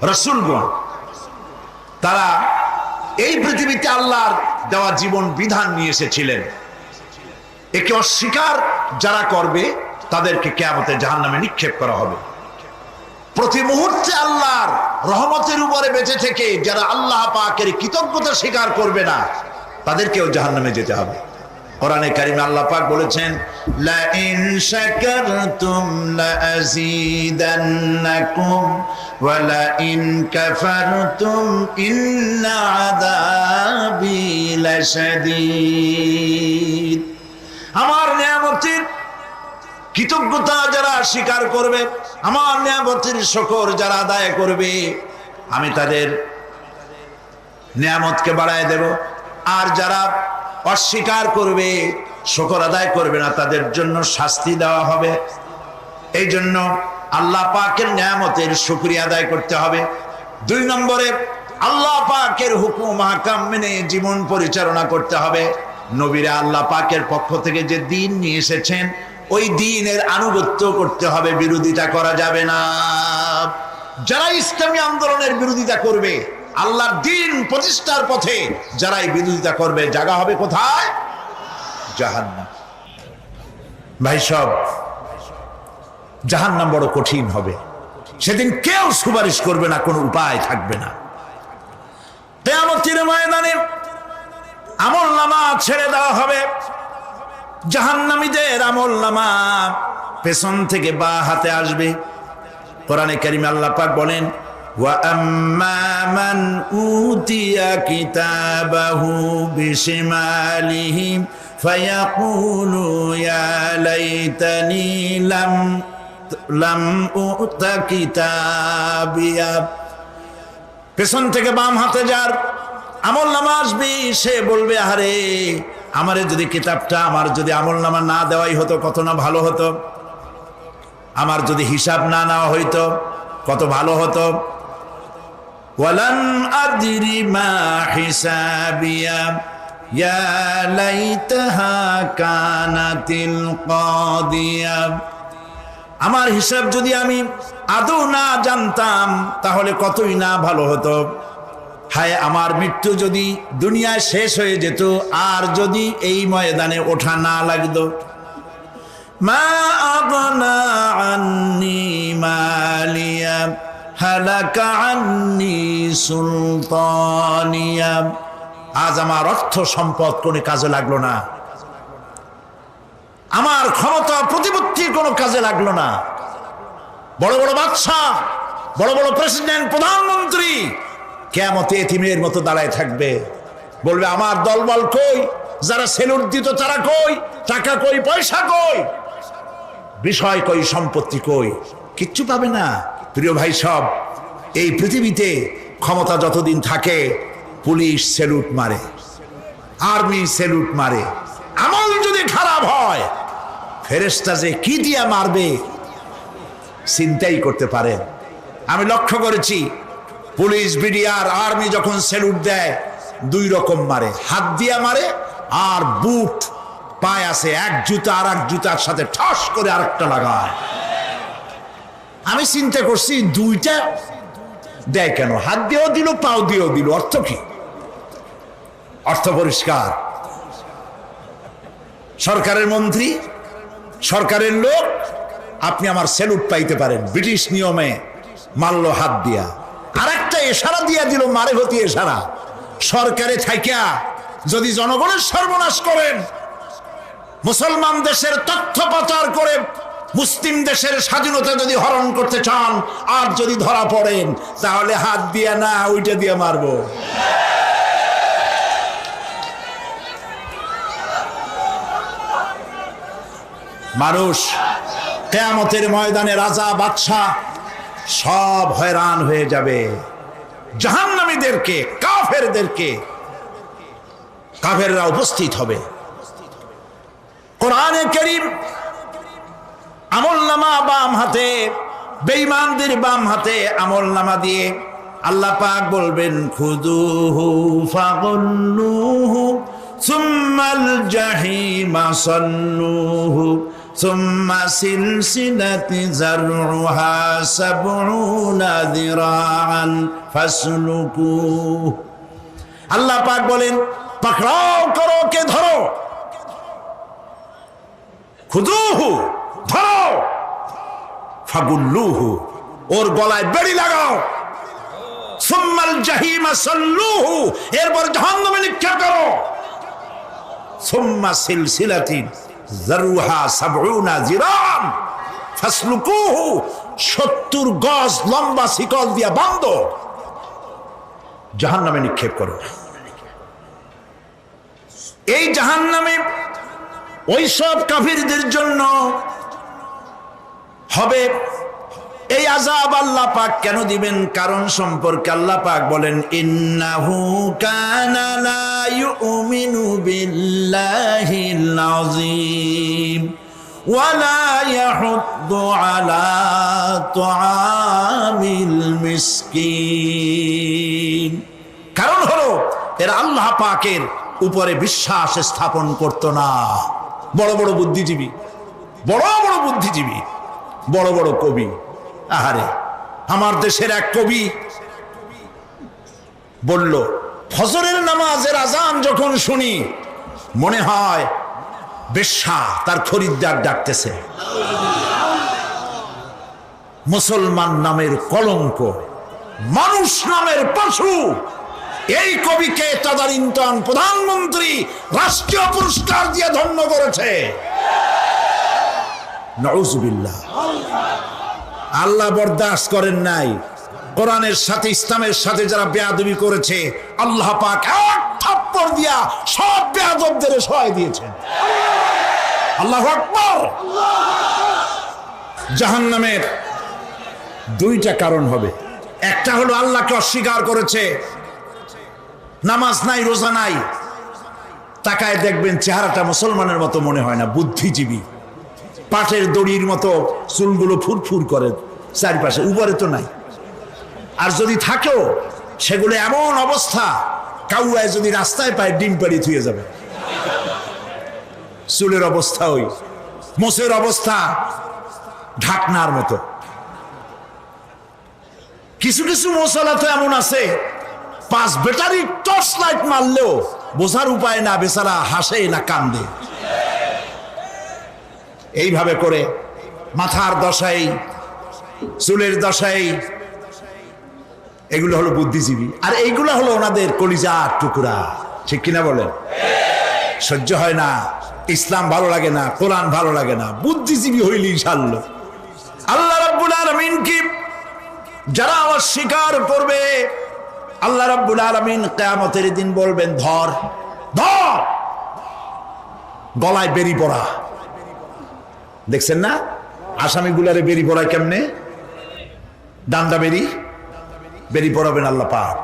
রাসূলগণ তারা এই পৃথিবীতে আল্লাহর দেওয়া জীবন বিধান নিয়ে এসেছিলেন। একে অস্বীকার যারা করবে তাদেরকে কিয়ামতে জাহান্নামে নিক্ষেপ করা হবে। প্রতি মুহূর্তে আল্লাহর রহমতের উপরে বেঁচে থেকে যারা আল্লাহ পাকের কৃতজ্ঞতা স্বীকার করবে না, তাদেরকেও জাহান্নামে যেতে হবে। কোরআনে কারিমে আল্লাহ পাক বলেছেন, লা ইন শাকারতুম লা আযীদান্নাকুম ওয়া লা ইন কাফারতুম ইন্না আযাবি লাশাদীদ। আমার নিয়ামতের কৃতজ্ঞতা যারা স্বীকার করবে, আমার নিয়ামতের শুকর যারা আদায় করবে, আমি তাদের নিয়ামতকে বাড়ায় দেব। আর যারা অস্বীকার করবে, শুকর আদায় করবে না, তাদের জন্য শাস্তি দেওয়া হবে। এই জন্য আল্লাহ পাকের নিয়ামতের শুকরিয়া আদায় করতে হবে। 2 নম্বরে আল্লাহ পাকের হুকুম আহকাম মেনে জীবন পরিচালনা করতে হবে। নবীরা আল্লাহ পাকের পক্ষ থেকে যে দ্বীন নিয়ে এসেছেন, ওই দ্বীনের আনুগত্য করতে হবে, বিরোধিতা করা যাবে না। যারা ইসলামী আন্দোলনের বিরোধিতা করবে, আল্লাহর দ্বীন প্রতিষ্ঠার পথে যারাই বিরোধিতা করবে, জায়গা হবে কোথায়? জাহান্নাম। ভাই সব, জাহান্নাম বড় কঠিন হবে। সেদিন কেউ সুপারিশ করবে না, কোনো উপায় থাকবে না। কিয়ামতের ময়দানে আমলনামা ছেড়ে দেওয়া হবে। জাহান্নামীদের আমলনামা পেছন থেকে বা হাতে আসবে। কোরআনে কারিমে আল্লাহ পাক বলেন, ওয়া আম্মা মান উতিয়া কিতাবাহু বিশিমালিহি ফায়াকুলু ইয়া লাইতানি লাম উতা কিতাবিয়া। পেছন থেকে বাম হাতে যার আমলনামা আসবে সে বলবে, আরে আমারে যদি কিতাবটা, আমার যদি আমলনামা না দেওয়াই হতো কত না ভালো হতো, আমার যদি হিসাব না নেওয়া হইতো কত ভালো হতো। ওয়ালান আদরি মা হিসাবিয়া ইয়া লাইতাহা কানাতিল কাদিয়া। আমার হিসাব যদি আমি আদৌ না জানতাম তাহলে কতই না ভালো হতো। হায় আমার মৃত্যু যদি দুনিয়ায় শেষ হয়ে যেত, আর যদি এই ময়দানে ওঠা না লাগতো। মা আগনা আন্নি মালিয়া হালাকা আন্নি সুলতানিয়া। আজ আমার অর্থ সম্পদ কোনো কাজে লাগলো না, আমার ক্ষমতা প্রতিপত্তি কোনো কাজে লাগলো না। বড় বড় বাদশা, বড় বড় প্রেসিডেন্ট, প্রধানমন্ত্রী কিয়ামতে এতিমের মতো দাঁড়ায় থাকবে, বলবে আমার দলবল কই, যারা সেলুট দিত তারা কই, টাকা কই, পয়সা কই, বিষয় কই, সম্পত্তি কই, কিচ্ছু পাবে না। প্রিয় ভাই সব, এই পৃথিবীতে ক্ষমতা যতদিন থাকে পুলিশ সেলুট মারে, আর্মি সেলুট মারে। আমল যদি খারাপ হয় ফেরেশতা যে কি দিয়া মারবে চিন্তাই করতে পারেন। আমি লক্ষ্য করেছি পুলিশ, বিডিআর, আর্মি যখন সেলুট দেয় দুই রকম মারে, হাত দিয়া মারে আর বুট পায় আছে এক জুতা আর এক জুতার সাথে ঠাস করে আরেকটা লাগায়। আমি চিন্তা করছি দুইটা দেয় কেন, হাত দিয়েও দিল পাও দিয়েও দিল, অর্থ কি? অর্থ পরিষ্কার। সরকারের মন্ত্রী, সরকারের লোক, আপনি আমার সেলুট পাইতে পারেন, ব্রিটিশ নিয়মে মারল হাত দিয়া, আর একটা ইশারা দিয়া দিল, মারে হতি ইশারা। সরকারে থাইকা যদি জনগণের সর্বনাশ করেন, মুসলমান দেশের তথ্য পাচার করে মুসলিম দেশের স্বাধীনতা যদি হরণ করতে চান, আর যদি ধরা পড়েন তাহলে হাত দিয়া না ওইটা দিয়ে মারবো। মানুষ কিয়ামতের ময়দানে রাজা বাদশা সব হয়রান হয়ে যাবে। জাহান্নামীদেরকে, কাফেরদেরকে, কাফেররা উপস্থিত হবে। কোরআনে কারীম আমলনামা বাম হাতে, বেঈমানদের বাম হাতে আমলনামা দিয়ে আল্লাহ পাক বলবেন, খুযুহু ফাগুল্লুহু সুম্মাল জাহিমা সাল্লুহু সুম্মা সিলসিলাতি যারউহা সাবউনা যিরাআন ফাসলুকুহু। আল্লাহ পাক বলেন, পাকড়াও করো, কে ধরো, খুযুহু ধরো, ফাগুল্লুহু ওর গলায় বেড়ি লাগাও, সুম্মাল জাহিমা সাল্লুহু এরপর জাহান্নামে নিক্ষেপ করো, সুম্মা সিলসিলাতিন যারউহা সাবউনা যিরাআন ফাসলুকুহু 70 গজ লম্বা শিকল দিয়া বাঁধো, জাহান্নামে নিক্ষেপ করো। এই জাহান্নামে ওই সব কাফিরদের জন্য হবে এই আযাব। আল্লাহ পাক কেন দিবেন কারণ সম্পর্কে আল্লাহ পাক বলেন, ইন্নাহু কানা লা ইউমিনু বিল্লাহিল আযীম ওয়া লা ইয়াহুদ্দু আলা তুআমিল মিসকিন। কারণ হলো এরা আল্লাহ পাকের উপরে বিশ্বাস স্থাপন করত না। বড় বড় বুদ্ধিজীবী, বড় বড় বুদ্ধিজীবী, বড় বড় কবি, আহারে আমার দেশের এক কবি বলল, ফজরের নামাজের আজান যখন শুনি মনে হয় বেশ্যা তার খরিদ্দার ডাকতেছে। মুসলমান নামের কলঙ্ক, মানুষ নামের পশু। এই কবিকে তদানীন্তন প্রধানমন্ত্রী রাষ্ট্রীয় পুরস্কার দিয়ে ধন্য করেছে। নাউজুবিল্লাহ। আল্লাহ বরদাস্ত করেন নাই, কোরআনের সাথে ইসলামের সাথে যারা বেয়াদবি করেছে আল্লাহ পাক এক থাপ্পড় দিয়া সব বেয়াদবদের সহায় দিয়েছেন। আল্লাহু আকবার। জাহান্নামের দুইটা কারণ হবে। একটা হলো আল্লাহকে অস্বীকার করেছে, নামাজ নাই, রোজা নাই, তাকায় দেখবেন চেহারাটা মুসলমানের মতো মনে হয় না, বুদ্ধিজীবী, পাটের দড়ির মতো চুলগুলো ফুরফুর করে চারপাশে, উপরে তো নাই। আর যদি থাকেও সেগুলো এমন অবস্থা, কাউয়ায় যদি রাস্তায় পায় ডিম পাড়ি থুয়ে যাবে। চুলের অবস্থা ওই, মোষের অবস্থা ঢাকনার মতো। কিছু কিছু মশলা তো এমন আছে 5 ব্যাটারি টর্চ লাইট মারলেও বোঝার উপায় না, বেচারা হাসে না কান্দে। এইভাবে করে মাথার দশাই, চুলের দশাই, এগুলো হলো বুদ্ধিজীবী। আর এইগুলো হলো ওনাদের কলিজার টুকরা, ঠিক কিনা বলেন? সহ্য হয় না, ইসলাম ভালো লাগে না, কোরআন ভালো লাগে না, বুদ্ধিজীবী হইলি ইনশাআল্লাহ। আল্লাহ রাব্বুল আলামিন কি যারা অস্বীকার করবে, আল্লাহ রাব্বুল আলামিন কিয়ামতের দিন বলবেন, ধর ধর, গলায় বেরি পড়া। দেখছেন না আসামিগুলারে বেরি পড়ায় কেমনে? ডান্ডা বেরি পড়াবেন আল্লাহ পাক,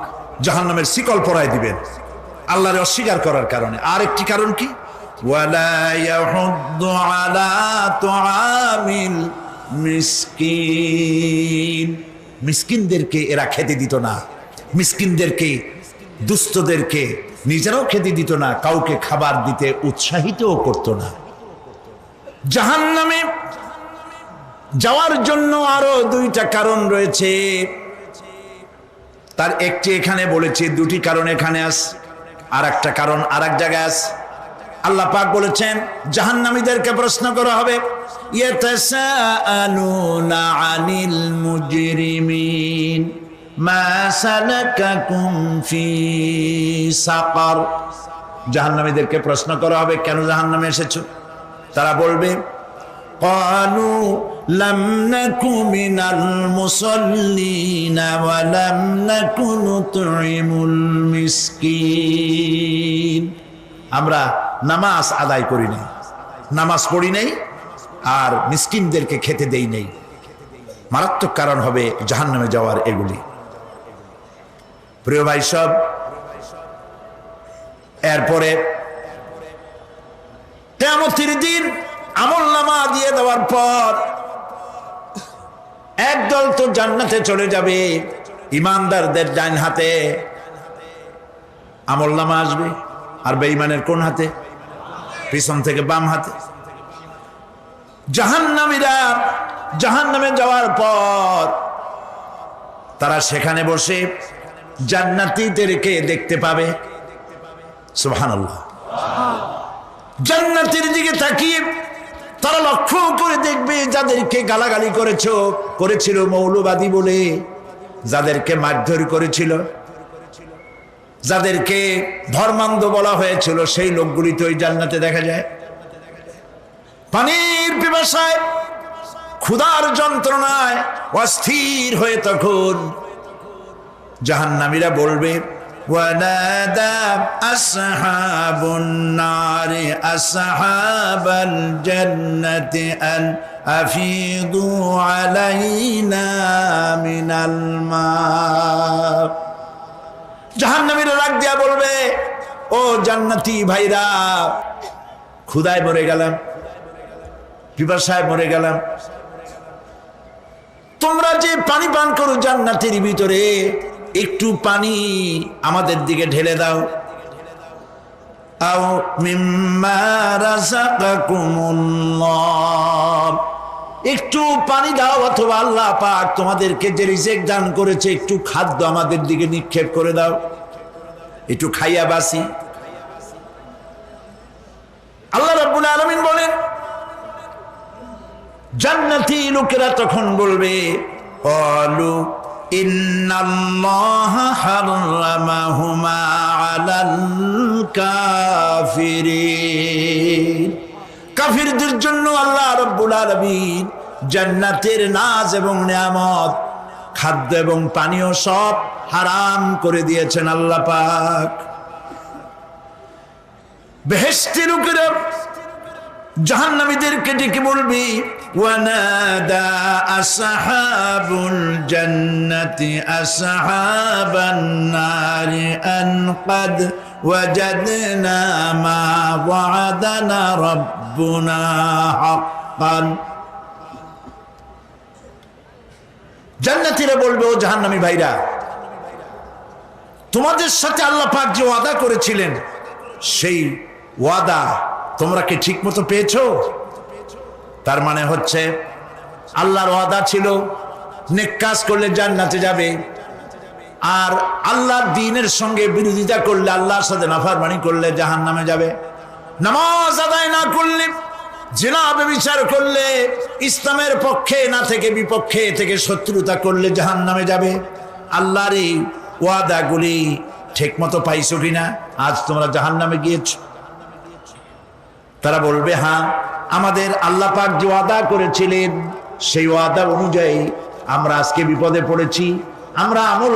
জাহান্নামের শিকল পরায় দিবেন আল্লাহরে অস্বীকার করার কারণে। আর একটি কারণ কি? ওয়ালা ইয়াহুদ্দু আলা তুআমিল মিসকিন। মিসকিনদেরকে এরা খেতে দিত না, মিসকিনদেরকে, দুস্থদেরকে নিজেরাও খেতে দিত না, কাউকে খাবার দিতে উৎসাহিতও করত না। জাহান্নামে যাওয়ার জন্য আরো 2টা কারণ রয়েছে, তার একটি এখানে বলেছে, 2টি কারণ এখানে আছে, আর একটা কারণ আর এক জায়গায় আছে। আল্লাহ পাক বলেছেন জাহান্নামীদেরকে প্রশ্ন করা হবে, ইয়াতাসাআলুনা আনিল মুজরিমিন মা সালাকাকুম ফি সাকার। জাহান্নামীদেরকে প্রশ্ন করা হবে, কেন জাহান্নামে এসেছো? তারা বলবে, ক্বালু লাম নাকু মিনাল মুসাল্লিনা ওয়া লাম নাকু নুতঈমুল মিসকিন। আমরা নামাজ আদায় করি নাই, নামাজ পড়ি নাই, আর মিসকিনদেরকে খেতে দেই নাই। মারাত্মক কারণ হবে জাহান্নামে যাওয়ার এগুলি। প্রিয় ভাই সব, এরপরে কিয়ামতের দিন আমলনামা দিয়ে দেওয়ার পর একদল তো জান্নাতে চলে যাবে, ইমানদারদের ডান হাতে আমলনামা আসবে, আর বেঈমানের কোন হাতে? পিছন থেকে বাম হাতে। জাহান্নামীরা জাহান্নামে যাওয়ার পর তারা সেখানে বসে জান্নাতীদেরকে দেখতে পাবে। সুবহানাল্লাহ। জান্নাতের দিকে তাকিয়ে তারা লক্ষ্য করে দেখবে যাদেরকে গালাগালি করেছিল মৌলবাদী বলে, যাদেরকে মারধর করেছিল, যাদেরকে ধর্মান্ধ বলা হয়েছিল, সেই লোকগুলি তো ওই জান্নাতে দেখা যায়। পানির পিপাসায়, ক্ষুধার যন্ত্রণায় অস্থির হয়ে তখন জাহান্নামীরা বলবে, ওয়ানাদা আসহাবুন নারি আসহাবাল জান্নাতি আন আফিদু আলাইনা মিনাল মা। জাহান্নামীরা রাগ দিয়া বলবে, ও জান্নাতি ভাইরা, ক্ষুধায় মরে গেলাম, পিপাসায় মরে গেলাম, তোমরা যে পানি পান করো জান্নাতের ভিতরে, একটু পানি আমাদের দিকে ঢেলে দাও। আও মিম্মা রাযাকাকুমুল্লাহ, একটু পানি দাও, অথবা আল্লাহ পাক তোমাদেরকে যে রিজিক দান করেছে একটু খাদ্য আমাদের দিকে নিক্ষেপ করে দাও, একটু খাইয়া বাসি। আল্লাহ রাব্বুল আলামিন বলেন, জান্নাতি লোকেরা তখন বলবে, ক্বালু ইন্নাল্লাহা হারামাহুমা আলাল কাফিরিন। কাফিরদের জন্য আল্লাহ রাব্বুল আলামিন জান্নাতের নাজ এবং নিয়ামত খাদ্য এবং পানীয় সব হারাম করে দিয়েছেন আল্লাহ পাক। বেহেশতি লোকেরা জাহান্নামীদেরকে ডেকে বলবি, ওয়ানাদা আসহাবুল জান্নাতি আসহাবান নারি আন ক্বাদ ওয়াজাদনা মা ওয়া'দানা রাব্বুনা হাক্কান। জান্নাতীরা বলবে, ও জাহান্নামী ভাইরা, তোমাদের সাথে আল্লাহ পাক যে ওয়াদা করেছিলেন সেই ওয়াদা তোমরা কি ঠিক মতো পেয়েছো? তার মানে হচ্ছে আল্লাহর ওয়াদা ছিল নেক কাজ করলে জান্নাতে যাবে, আর আল্লাহর দ্বীনের সঙ্গে বিরোধিতা করলে, আল্লাহর সাথে নাফরমানি করলে জাহান্নামে যাবে। নামাজ আদায় না করলে, জিনা ব্যভিচার করলে, ইসলামের পক্ষে না থেকে বিপক্ষে থেকে শত্রুতা করলে জাহান্নামে যাবে। আল্লাহর এই ওয়াদাগুলি ঠিক মতো পাইছো কিনা? আজ তোমরা জাহান্নামে গিয়েছো। তারা বলবে, হ্যাঁ, আমাদের আল্লাহ পাক যে ওয়াদা করেছিলেন সেই ওয়াদা অনুযায়ী আমরা আজকে বিপদে পড়েছি। আমরা আমল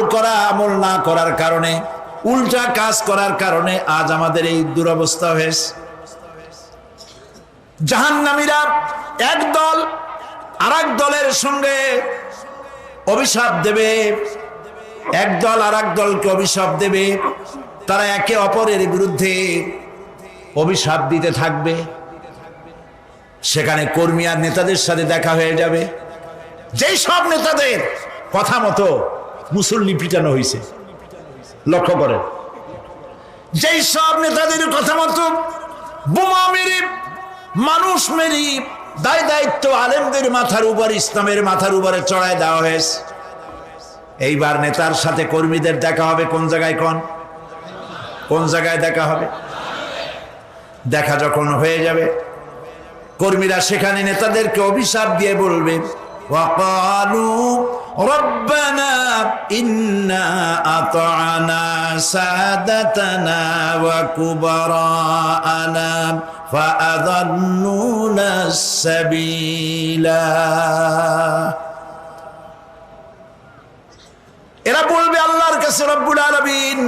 না করার কারণে, উল্টা কাজ করার কারণে আজ আমাদের এই দুরবস্থা হয়েছে। জাহান্নামীরা একদল আরেক দলের সঙ্গে অভিশাপ দেবে, একদল আরেক দলকে অভিশাপ দেবে। তারা একে অপরের বিরুদ্ধে অভিশাপ দিতে থাকবে। সেখানে কর্মী আর নেতাদের সাথে দেখা হয়ে যাবে। যেই সব নেতাদের কথা মতো মুসল্লি পিটানো হয়েছে, লক্ষ্য করেন, যেই সব নেতাদের কথা মতো বোমা মেরে, মানুষ মেরে দায় দায়িত্ব আলেমদের মাথার উপর, ইসলামের মাথার উপরে চড়ায় দেওয়া হয়েছে। এইবার নেতার সাথে কর্মীদের দেখা হবে কোন জায়গায়? কোন জায়গায় দেখা হবে? দেখা যখন হয়ে যাবে, কর্মীরা সেখানে নেতাদেরকে অভিশাপ দিয়ে বলবে, ওয়াকালু রব্বানা ইন্না আতা'না সাদাতানা ওয়া কুবারা'ানা ফাআযাল্লুনা সাবিলা। এরা বলবে আল্লাহর কাছে, রব্বুল আলামিন,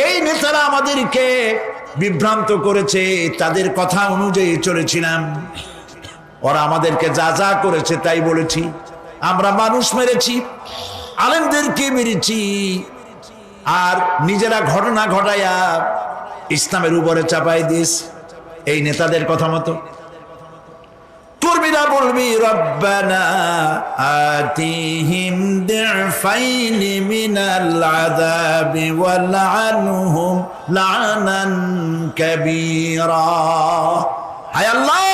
এই নেতারা আমাদেরকে বিভ্রান্ত করেছে, তাদের কথা অনুযায়ী চলেছিলাম, ওরা আমাদেরকে যা যা করেছে তাই বলেছি। আমরা মানুষ মেরেছি, আলেমদেরকে মেরেছি, আর নিজেরা ঘটনা ঘটাইয়া ইসলামের উপরে চাপাই দিস এই নেতাদের কথা মতো। কর্মীরা বলবি, রব্বানা আতিহিম দি'ফাইনি মিনাল আযাবি ওয়ালআনহুম লা'নান কাবীরা। হায় আল্লাহ,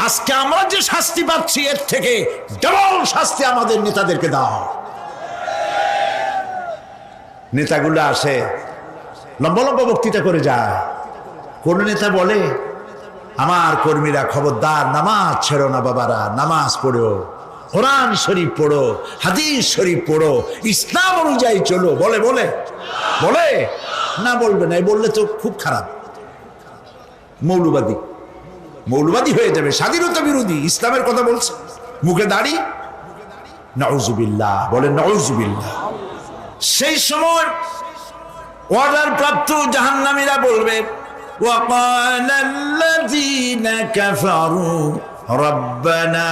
আজকে আমরা যে শাস্তি পাচ্ছি এর থেকে ডবল শাস্তি আমাদের নেতাদেরকে দাও। নেতাগুলো আসে, লম্বা লম্বা বক্তৃতা করে যায়। কোন নেতা বলে, আমার কর্মীরা খবরদার, নামাজ ছেড়ো না বাবারা, নামাজ পড়ো, কোরআন শরীফ পড়ো, হাদিস শরীফ পড়ো, ইসলাম অনুযায়ী চলো। বলে বলে বলে না, বলবে না। বললে তো খুব খারাপ, মৌলবাদী হয়ে যাবে, স্বাধীনতা বিরোধী। ইসলামের কথা বলছে, মুখে দাড়ি, নাউজুবিল্লাহ, বলে নাউজুবিল্লাহ। সেই সময় অর্ডার প্রাপ্ত জাহান্নামীরা বলবে, وقال الذين كفروا ربنا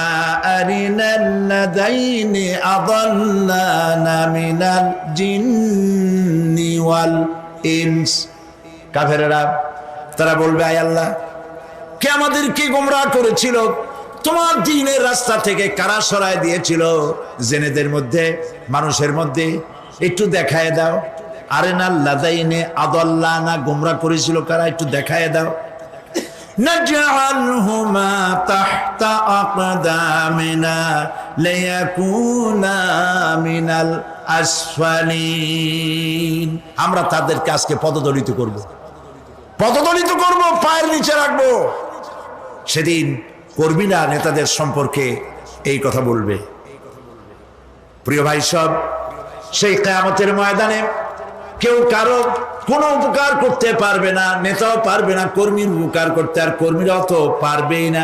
أرنا الذين أضلانا من الجن والإنس। কাফেররা তারা বলবে, আয় আল্লাহ, কে আমাদেরকে গোমরাহ করেছিল, তোমার দ্বীনের রাস্তা থেকে কারা সরায় দিয়েছিল, জেনেদের মধ্যে, মানুষের মধ্যে একটু দেখায় দাও। আরেনা লাদাইনে আদাল্লানা, গোমরাহ করেছিল কারা, একটু দেখায় দাও। নাজআলহুমা তাহতা আকদামিনা লিয়াকুনা মিনাল আসফালিন। আমরা তাদেরকে আজকে পদদলিত করব, পায়ের নিচে রাখবো। সেদিন কর্মীরা নেতাদের সম্পর্কে এই কথা বলবে। প্রিয় ভাই সব, সেই কিয়ামতের ময়দানে কেউ কারো কোনো উপকার করতে পারবে না, নেতাও পারবে না কর্মীর উপকার করতে, আর কর্মীরাও তো পারবেই না।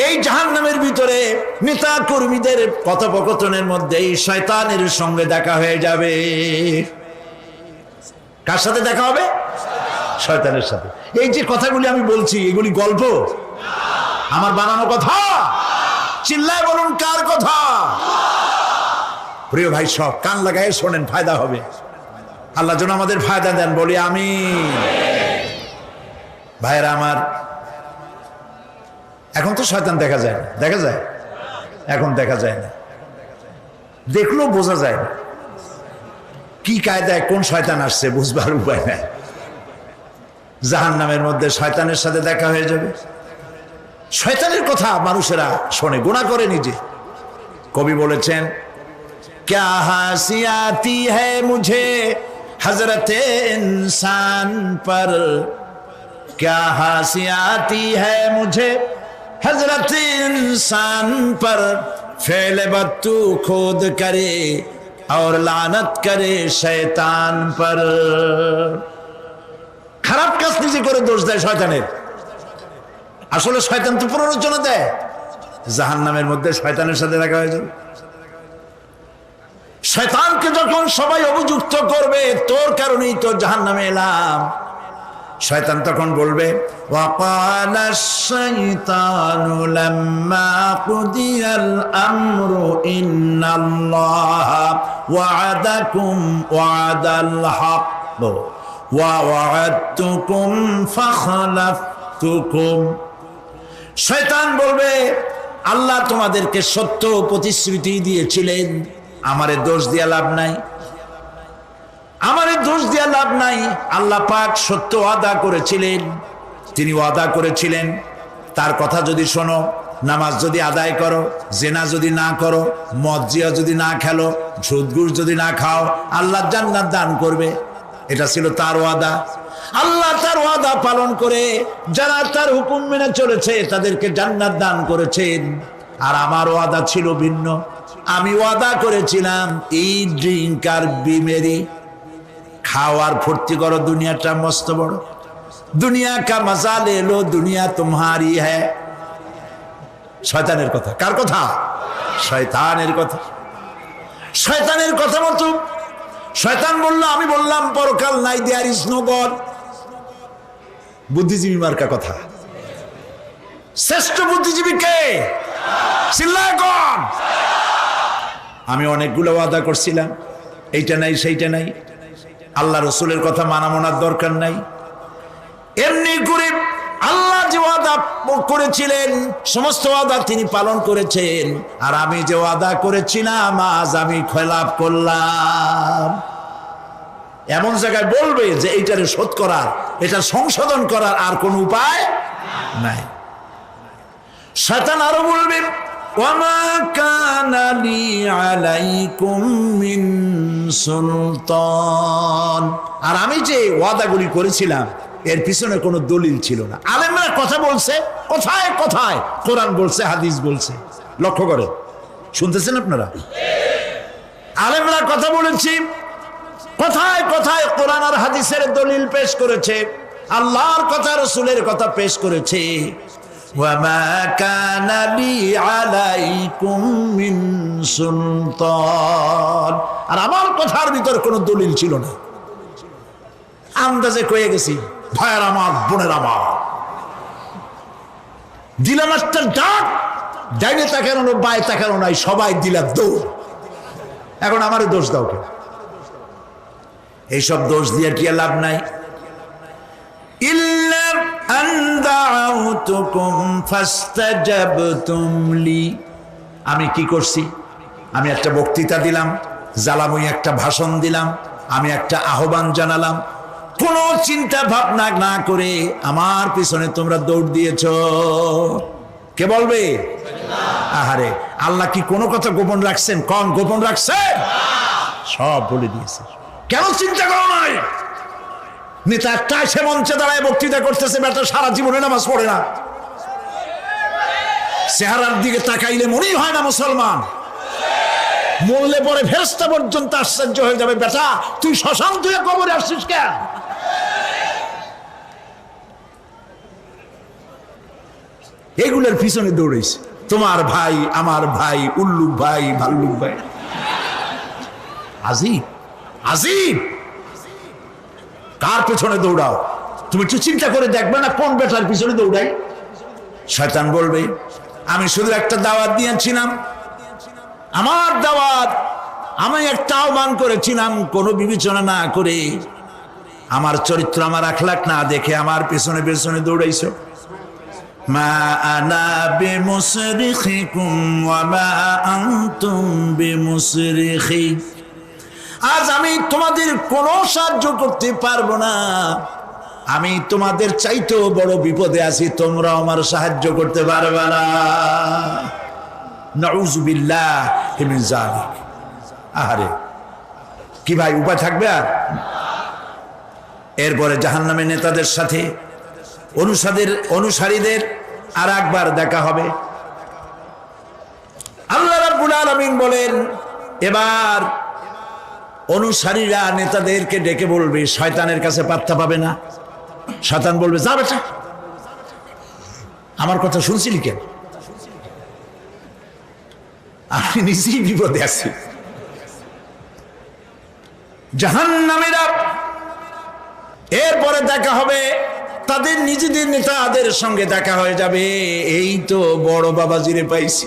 এই জাহান্নামের ভিতরে নেতা কর্মীদের কথোপকথনের মধ্যেই শয়তানের সঙ্গে দেখা হয়ে যাবে। কার সাথে দেখা হবে? শয়তানের সাথে। এই যে কথাগুলি আমি বলছি, এগুলি গল্প, আমার বানানো কথা? চিল্লায় বলুন কার কথা? প্রিয় ভাই, সব কান লাগায় শোনেন, ফায়দা হবে। আল্লাহ যেন আমাদের ফায়দা দেন, বলি আমিন। ভাইরা আমার, এখন তো শয়তান দেখা যায় না। দেখা যায়? এখন দেখা যায় না, দেখলেও বোঝা যায় না কি কায়দায় কোন শয়তান আসছে, বুঝবার উপায় নাই। জাহান্নামের মধ্যে শয়তানের সাথে দেখা হয়ে যাবে। শয়তানের কথা মানুষেরা শোনে, গুনাহ করে নিজে। কবি বলেছেন, क्या हंसी आती है मुझे हजरत इंसान पर, क्या हंसी आती है मुझे हजरत इंसान पर, फेल बत्तू खुद करे और लानत करे शैतान पर। খারাপ কাজ নিজে করে দোষ দেয় শয়তানের। আসলে শয়তান তো প্ররোচনা দেয়। জাহান্নামের মধ্যে শয়তানের সাথে দেখা হয়ে যাবে। শয়তানকে যখন সবাই অভিযুক্ত করবে, তোর কারণেই তো জাহান্নামে এলাম, শয়তান তখন বলবে, ওয়াকালা শাইতানু লাম্মা কুদিয়াল আমরু ইন্নাল্লাহা ওয়া'আদাকুম ওয়া'দাল হক ওয়া ওয়া'আদতুকুম ফাখলাফতুকুম। শয়তান বলবে, আল্লাহ তোমাদেরকে সত্য প্রতিশ্রুতি দিয়েছিলেন, আমারে দোষ দিয়া লাভ নাই, আমারে দোষ দিয়া লাভ নাই। আল্লাহ পাক সত্য ওয়াদা করেছিলেন, তিনি ওয়াদা করেছিলেন তার কথা যদি শোনো, নামাজ যদি আদায় করো, জেনা যদি না করো, মদ জিয়া যদি না খেলো, সুদ ঘুষ যদি না খাও, আল্লাহ জান্নাত দান করবে। এটা ছিল তার ওয়াদা। আল্লাহ তার ওয়াদা পালন করে যারা তার হুকুম মেনে চলেছে তাদেরকে জান্নাত দান করেছেন। আর আমার ওয়াদা ছিল ভিন্ন। আমি ওয়াদা করেছিলাম, এই ড্রিঙ্ক আর বিমেরি খাওয়ার ফুর্তি করো, দুনিয়াটা মস্ত বড়, দুনিয়া কা মজা লে লো, দুনিয়া তোমারি হ্যায়। শয়তানের কথা। কার কথা? শয়তানের কথা। শয়তানের কথা মতো শয়তান বলল, আমি বললাম পরকাল নাই, দেয়ার ইজ নো গড। বুদ্ধিজীবী মার্কা কথা। শ্রেষ্ঠ বুদ্ধিজীবী কে? চিল্লায় কোন? আমি অনেকগুলো ওয়াদা করছিলাম, এইটা নাই সেইটা নাই, আল্লাহ রসুলের কথা মানা মানার দরকার নাই। এমনি করে আল্লাহ যে ওয়াদা করেছিলেন সমস্ত ওয়াদা তিনি পালন করেছেন, আর আমি যে ওয়াদা করেছিলাম আজ আমি খেলাপ করলাম। এমন জায়গায় বলবে যে এইটারে শোধ করার, এটা সংশোধন করার আর কোন উপায় নাই। শয়তান আরো বলবে, ওয়ামা কানা লি আলাইকুম মিন সুলতান। আর আমি যে ওয়াদাগুলি করেছিলাম এর পিছনে কোনো দলিল ছিল না। আলেমরা কথা বলছে, কথায় কথায় কোরআন বলছে, হাদিস বলছে। লক্ষ্য করে শুনতেছেন আপনারা? আলেমরা কথা বলেছি, কথায় কথায় কোরআন আর হাদিসের দলিল পেশ করেছে, আল্লাহর কথা রাসূলের কথা পেশ করেছে। ওয়ামা কানা লি আলাইকুম মিন সুলতান। আর আমার কথার ভিতর কোনো দলিল ছিল না, আন্দাজে কয়ে গেছি। ভাইয়ের আমার, বোনের আমার, দিলাম একটা ডাক, ডাইনে তাকানো বায়ে তাকানো নাই, সবাই দিলাম দৌড়। এখন আমারও দোষ দাও কে? এইসব দোষ দিয়ে কি লাভ নাই। ইল্লা আন দাউতুকুম ফাস্তাজাবতুম লি। আমি কি করছি? আমি একটা বক্তৃতা দিলাম, জ্বালাময়ী একটা ভাষণ দিলাম, আমি একটা আহ্বান জানালাম, কোনো চিন্তা ভাবনা না করে আমার পিছনে তোমরা দৌড় দিয়েছ। কে বলবে? আহারে, আল্লাহ কি কোনো কথা গোপন রাখছেন? কোন গোপন রাখছেন? সব বলে দিয়েছে। কেন চিন্তা করো নাই? নেতা একটা সে মঞ্চে দাঁড়ায় বক্তৃতা করতেছে, বেটা সারা জীবনে নামাজ পড়ে না, চেহারার দিকে তাকাইলে মনেই হয় না মুসলমান, মরলে পরে ফেরেশতা পর্যন্ত আশ্চর্য হয়ে যাবে। বেটা তুই শ্মশান তুই কবরে আসছিস কেন? এগুলোর পিছনে দৌড়েছে। তোমার ভাই, আমার ভাই, উল্লুক ভাই, ভাল্লুক ভাই। আজিব আজিব, কার পেছনে দৌড়াও? তুমি একটু চিন্তা করে দেখবে না কোন বেটার পিছনে দৌড়াই? শয়তান বলবে আমি শুধু একটা দাওয়াত দিয়েছিলাম, আমার দাওয়াত, আমি একটা আহ্বান করেছিলাম, কোনো বিবেচনা না করে, আমার চরিত্র, আমার আখলাক না দেখে আমার পেছনে পেছনে দৌড়াইছো। মা আনা বিমুসরিখিকুম ওয়া মা আনতুম বিমুসরিখি। আজ আমি তোমাদের কোনো সাহায্য করতে পারবো না, আমি তোমাদের চাইতেও বড় বিপদে আছি, তোমরা আমার সাহায্য করতে পারবে না। নাউযু বিল্লাহি মিন যালিক। আহারে কি ভাই, উপায় থাকবে আর? এরপরে জাহান্নামের নেতাদের সাথে অনুসারীদের আর একবার দেখা হবে। আল্লাহ রাব্বুল আলামিন বলেন, এবার অনুসারীরা নেতাদেরকে ডেকে বলবে, শয়তানের কাছে পাত্তা পাবে না। শয়তান বলবে, যা বেটা, আমার কথা শুনছিলি কেন? আমি নিজেই বিপদে আছি। জাহান্নামীরা এরপরে দেখা হবে, তাদের নিজেদের নেতাদের সঙ্গে দেখা হয়ে যাবে। এই তো বড় বাবাজিরে পাইছি।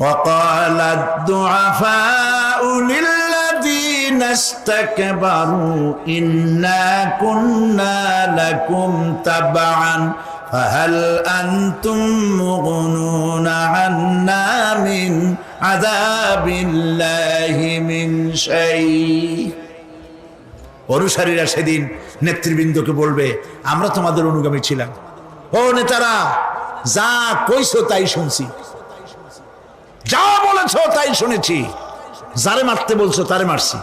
وقال الضعفاء للذين استكبروا إنا كنا لكم تبعا فهل أنتم مغنون عنا من عذاب الله من شيء। অনুসারীরা সেদিন নেতৃবৃন্দকে বলবে, আমরা তোমাদের অনুগামী ছিলাম, ও নেতারা, যা কইছো তাই শুনছি, যা বলেছো তাই শুনেছি, যারে মারতে বলছো তারে মারছি,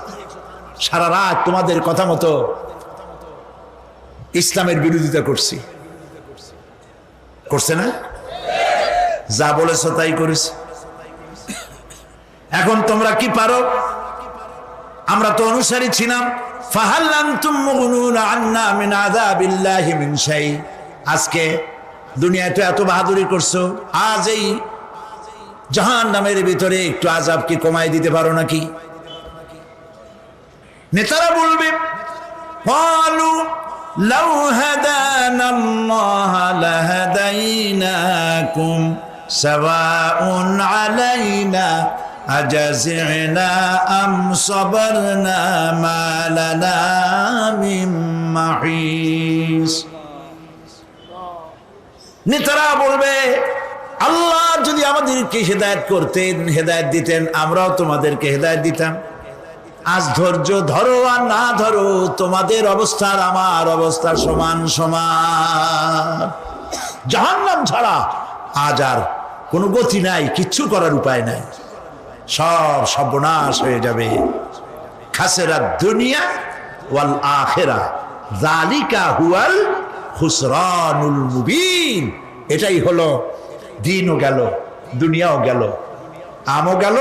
সারা রাত তোমাদের কথা মতো ইসলামের বিরোধিতা করছি। করছে না? যা বলেছো তাই করেছি। এখন তোমরা কি পারো? আমরা তো অনুসারী ছিলাম। ফাহাল আনতুম মুগনুনা আন্না মিন আযাবিল্লাহি মিন শাই। আজকে দুনিয়াতে এত বাহাদুরি করছো, আজ এই জাহান্নামের ভিতরে একটু আযাব কি কমাই দিতে পারো নাকি? নেতারা বলবে, ক্বালু লাউ হাদানাল্লাহু লাহাদাইনাকুম সাওয়াউন আলাইনা আজাজি'না আম সাবারনা মা লানা মিন মাহিস। নেতারা বলবে, আল্লাহ যদি আমাদেরকে হেদায়েত করতেন, হেদায়েত দিতেন, আমরাও তোমাদেরকে হেদায়েত দিতাম। আজ ধৈর্য ধরো আর না ধরো, তোমাদের অবস্থার আমার অবস্থার সমান সমান। জাহান্নাম ছাড়া আজ আর কোনো গতি নাই, কিচ্ছু করার উপায় নাই, সব সর্বনাশ হয়ে যাবে। খাসেরা দুনিয়া ওয়াল আখিরা যালিকা হুয়াল খুসরানুল মুবিন। এটাই হলো, দিনও গেল, দুনিয়াও গেল, আমও গেল,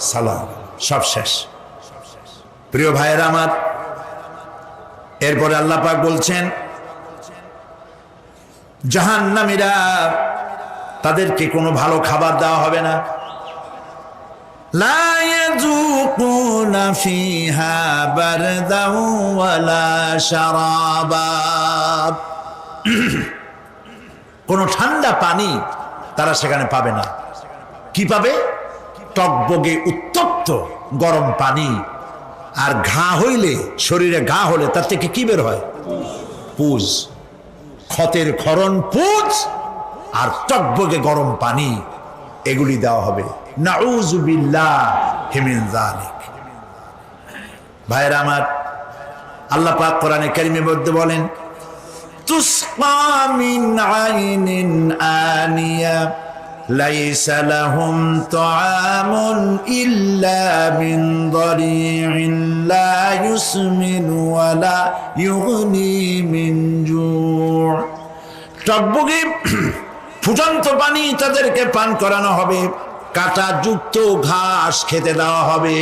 সালাম, সব শেষ। প্রিয় ভাইয়েরা আমার, এরপরে আল্লাহ পাক বলছেন, জাহান্নামীরা, তাদেরকে কোনো ভালো খাবার দেওয়া হবে না। লা ইয়াযুকুনা ফিহা বারদাও ওয়ালা শারাবা। কোনো ঠান্ডা পানি তারা সেখানে পাবে না। কি পাবে? টকবগে উত্তপ্ত গরম পানি। আর ঘা হইলে, শরীরে ঘা হলে তার থেকে কি বের হয়? পুজ, ক্ষতের ক্ষরণ পুজ আর টকবগে গরম পানি, এগুলি দেওয়া হবে। নাউযু বিল্লাহি মিন যালিক। ভাইরা আমার, আল্লাহ পাক কোরআনে কারীমের মধ্যে বলেন, তুসকা মিন আইনিন আনিয়া লাইসা লাহুম তুআমুন ইল্লা মিন দারি'in লা ইউসমিনু ওয়া লা ইউগনি মিন জু'। টকবগে ফুটন্ত পানি তাদেরকে পান করানো হবে, কাঁটা যুক্ত ঘাস খেতে দেওয়া হবে।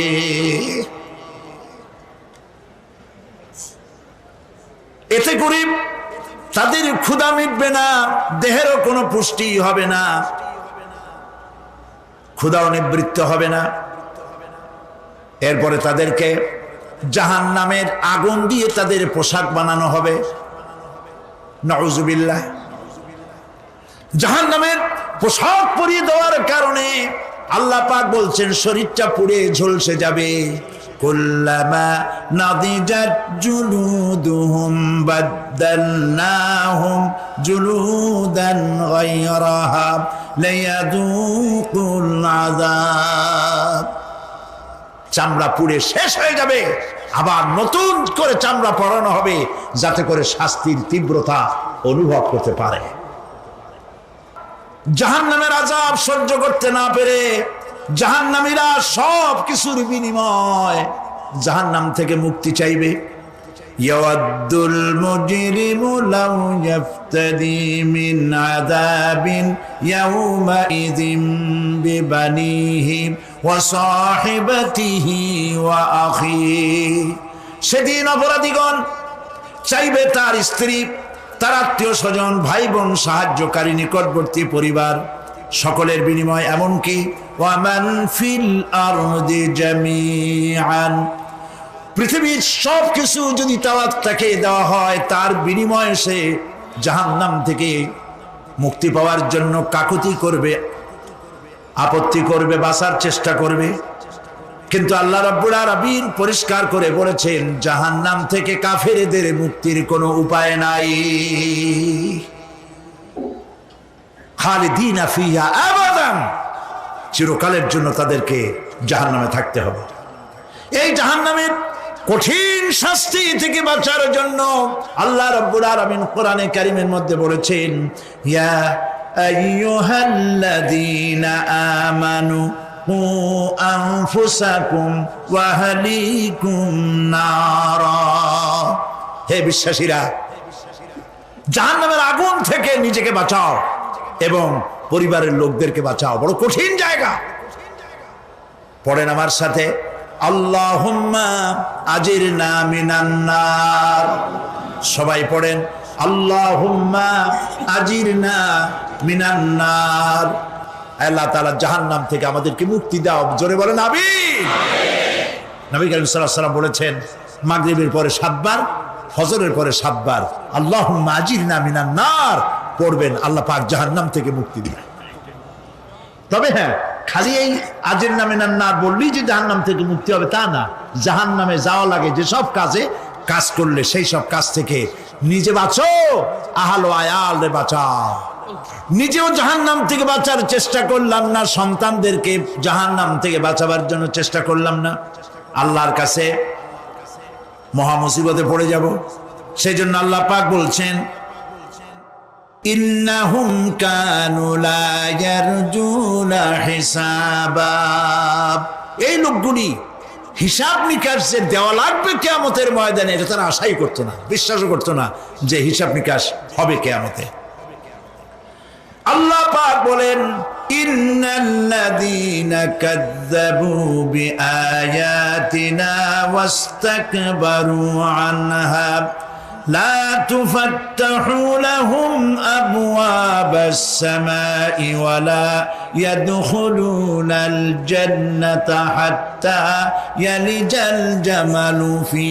এতে করে তাদের ক্ষুধা মিটবে না, দেহেরও কোনো পুষ্টি হবে না, ক্ষুধাও নিবৃত্ত হবে না। এরপরে তাদেরকে জাহান্নামের আগুন দিয়ে তাদের পোশাক বানানো হবে। নাউজুবিল্লাহ। জাহান্নামের পোশাক পরিয়ে দেওয়ার কারণে আল্লাহ পাক বলছেন শরীরটা পুড়ে ঝলসে যাবে। কুল্লামা নাদিজাত জুলুদুহুম বাদদালনাহুম জুলুদান গায়রাহা লিয়াযুকুল আযাব। চামড়া পুড়ে শেষ হয়ে যাবে, আবার নতুন করে চামড়া পরানো হবে যাতে করে শাস্তির তীব্রতা অনুভব করতে পারে। জাহান্নামের আযাব সহ্য করতে না পেরে জাহান্নামীরা সব কিছুর বিনিময় জাহান্নাম থেকে মুক্তি চাইবে। ইয়াওয়াদ্দুল মুজরিমু লাউ ইয়াফতাদি মিন আযাবিন ইয়াওমাইযিন বিবানিহি ওয়া সাহিবাতিহি ওয়া আখিহি। সেদিন অপরাধীগণ চাইবে তার স্ত্রী, তার আত্মীয় স্বজন, ভাই বোন, সাহায্যকারী, নিকটবর্তী পরিবার সকলের বিনিময়, এমনকি ওয়ামান ফিল আরদি জামিআন, পৃথিবীর সব কিছু যদি তাকে দেওয়া হয় তার বিনিময়ে সে জাহান্নাম থেকে মুক্তি পাওয়ার জন্য কাকুতি করবে, আপত্তি করবে, বাঁচার চেষ্টা করবে। কিন্তু আল্লাহ রাব্বুল আলামিন পরিষ্কার করে বলেছেন জাহান্নাম থেকে কাফেরদের মুক্তির কোনো উপায় নাই। খালিদিনা ফিহা আবাদান, চিরকালের জন্য তাদেরকে জাহান্নামে থাকতে হবে। এই জাহান্নামের কঠিন শাস্তি থেকে বাঁচার জন্য আল্লাহ রাব্বুল আলামিন কোরআনে কারীমের মধ্যে বলেছেন ইয়া আইয়ুহাল্লাযীনা আমানু কু আনফুসাকুম ওয়া আহলিকুম নারা। হে বিশ্বাসীরা, জাহান্নামের আগুন থেকে নিজেকে বাঁচাও এবং পরিবারের লোকদেরকে বাঁচাও। বড় কঠিন জায়গা। পড়েন আমার সাথে, আল্লাহুম্মা আজিরনা মিনান নার। সবাই পড়েন, আল্লাহুম্মা আজিরনা মিনান নার। আল্লাহ তাআলা জাহান্নাম থেকে আমাদেরকে মুক্তি দাও। জোরে বলেন আমিন। নবী করিম সাল্লাল্লাহু আলাইহি ওয়াসাল্লাম বলেছেন মাগরিবের পরে 7 বার, ফজরের পরে 7 বার আল্লাহুম্মা আজিরনা মিনান নার পড়বেন, আল্লাহ পাক জাহান্নাম থেকে মুক্তি দিবেন। তবে হ্যাঁ, খালি এই আজিরনা মিনান নার বললেই যে জাহান্নাম থেকে মুক্তি হবে তা না। জাহান্নামে যাওয়া লাগে যেসব কাজ করলে সেই সব কাজ থেকে নিজে বাঁচো, আহল ও আয়ালরে বাঁচাও। নিজেও জাহান্নাম থেকে বাঁচার চেষ্টা করলাম না, সন্তানদেরকে জাহান্নাম থেকে বাঁচাবার জন্য চেষ্টা করলাম না, আল্লাহর কাছে মহা মুসিবতে পড়ে যাব। সেই জন্য আল্লাহ পাক বলছেন ইন্নাহুম কানু লা ইয়ারজুনা হিসাবা। এই লোকগুলি হিসাব নিকাশ যে দেওয়া লাগবে কিয়ামতের ময়দানে এটা তারা আশাই করতো না, বিশ্বাসও করতো না যে হিসাব নিকাশ হবে কিয়ামতে। আল্লাহ পাক বলেন ইন্নাল্লাযীনা কাযযাবু বিআয়াতিনা ওয়াস্তাকবারু আনহা লা তুফাত্তাহু লাহুম আবওয়াবাস সামাই ওয়া লা ইয়াদখুলুনাল জান্নাতা হাত্তা ইয়ালিজাল জামালু ফি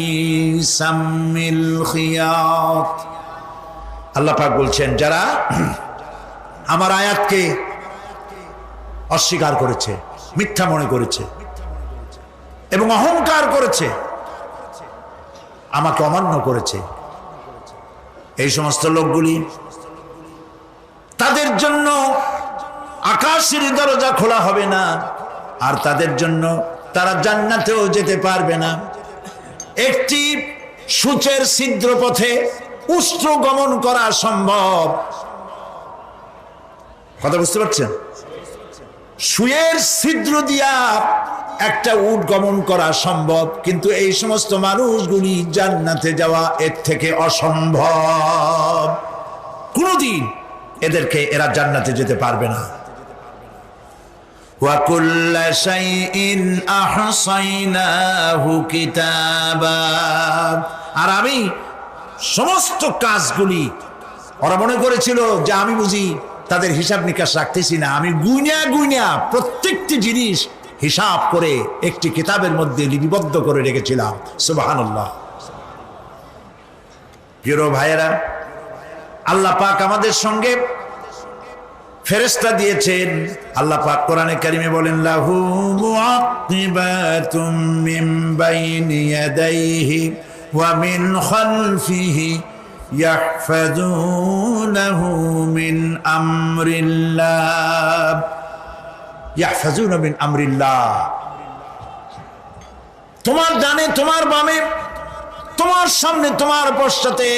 সাম্মিল খিয়াত। আল্লাহ পাক বলছেন যারা আমার আয়াতকে অস্বীকার করেছে, মিথ্যা মনে করেছে এবং অহংকার করেছে, আমাকে অমান্য করেছে, এই সমস্ত লোকগুলি, তাদের জন্য আকাশের দরজা খোলা হবে না, আর তাদের জন্য তারা জান্নাতেও যেতে পারবে না। একটি সূচের ছিদ্র পথে উষ্ট্র গমন করা সম্ভব। কথা বুঝতে পারছেন? সুয়ের ছিদ্র দিয়া একটা উট গমন করা সম্ভব, কিন্তু এই সমস্ত মানুষগুলি জান্নাতে যাওয়া এর থেকে অসম্ভব। কোনদিন এরা জান্নাতে যেতে পারবে না। ওয়া কুল্লা শাইইন আহসাইনাহু কিতাবা। আর আমি সমস্ত কাজগুলি ওরা মনে করেছিল যে আমি বুঝি তাদের হিসাব নিকাশ রাখতেছি না, আমি গুইনা গুইনা প্রত্যেকটি জিনিস হিসাব করে একটি কিতাবের মধ্যে লিপিবদ্ধ করে রেখেছিলাম। সুবহানাল্লাহ। প্রিয় ভাইয়েরা, আল্লাহ পাক আমাদের সঙ্গে ফেরেশতা দিয়েছেন। আল্লাহ পাক কোরআনে কারিমে বলেন, লাহু মুআক্কিবাতুম মিন বাইনি ইয়াদাইহি ওয়া মিন খালফিহি ইয়াহফাজুনাহু মিন আমরিল্লাহ। ইয়াহফাজুনা মিন আমরিল্লাহ। তোমার ডানে, তোমার বামে, তোমার সামনে, তোমার পশ্চাতে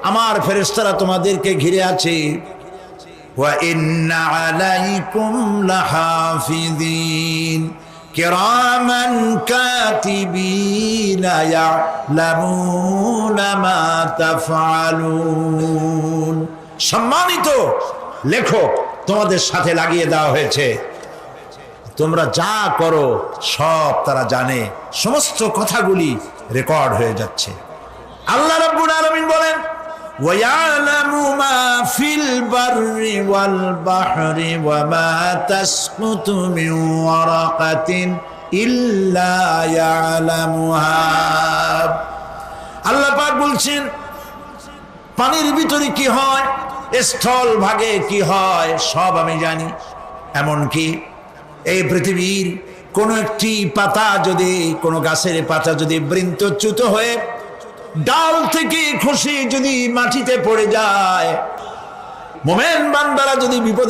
আমার ফেরেশতারা তোমাদেরকে ঘিরে আছে। ওয়া ইন্না আলাইকুম লাহাফিযিন কিরামান কাতিবিনা ইয়ালামুনা মা তাফআলুন। সম্মানিত লেখক তোমাদের সাথে লাগিয়ে দেওয়া হয়েছে, তোমরা যা করো সব তারা জানে, সমস্ত কথাগুলি রেকর্ড হয়ে যাচ্ছে। আল্লাহ রাব্বুল আলামিন বলেন, ওয়ায়ালামু মা ফিল বাররি ওয়াল বাহরি ওয়া মা তাসকুতু মিন ওয়ারাকাতিন ইল্লা ইয়ালামুহা। আল্লাহ পাক বলছেন, পানির ভিতরে কি হয়, স্থল ভাগে কি হয়, সব আমি জানি। এমনকি এই পৃথিবীর কোন একটি পাতা যদি, কোন গাছের পাতা যদি বৃন্তচ্যুত হয়ে ডাল থেকে খসে যদি মাটিতে পড়ে যায়, মোমেন বান্দারা যদি বিপদে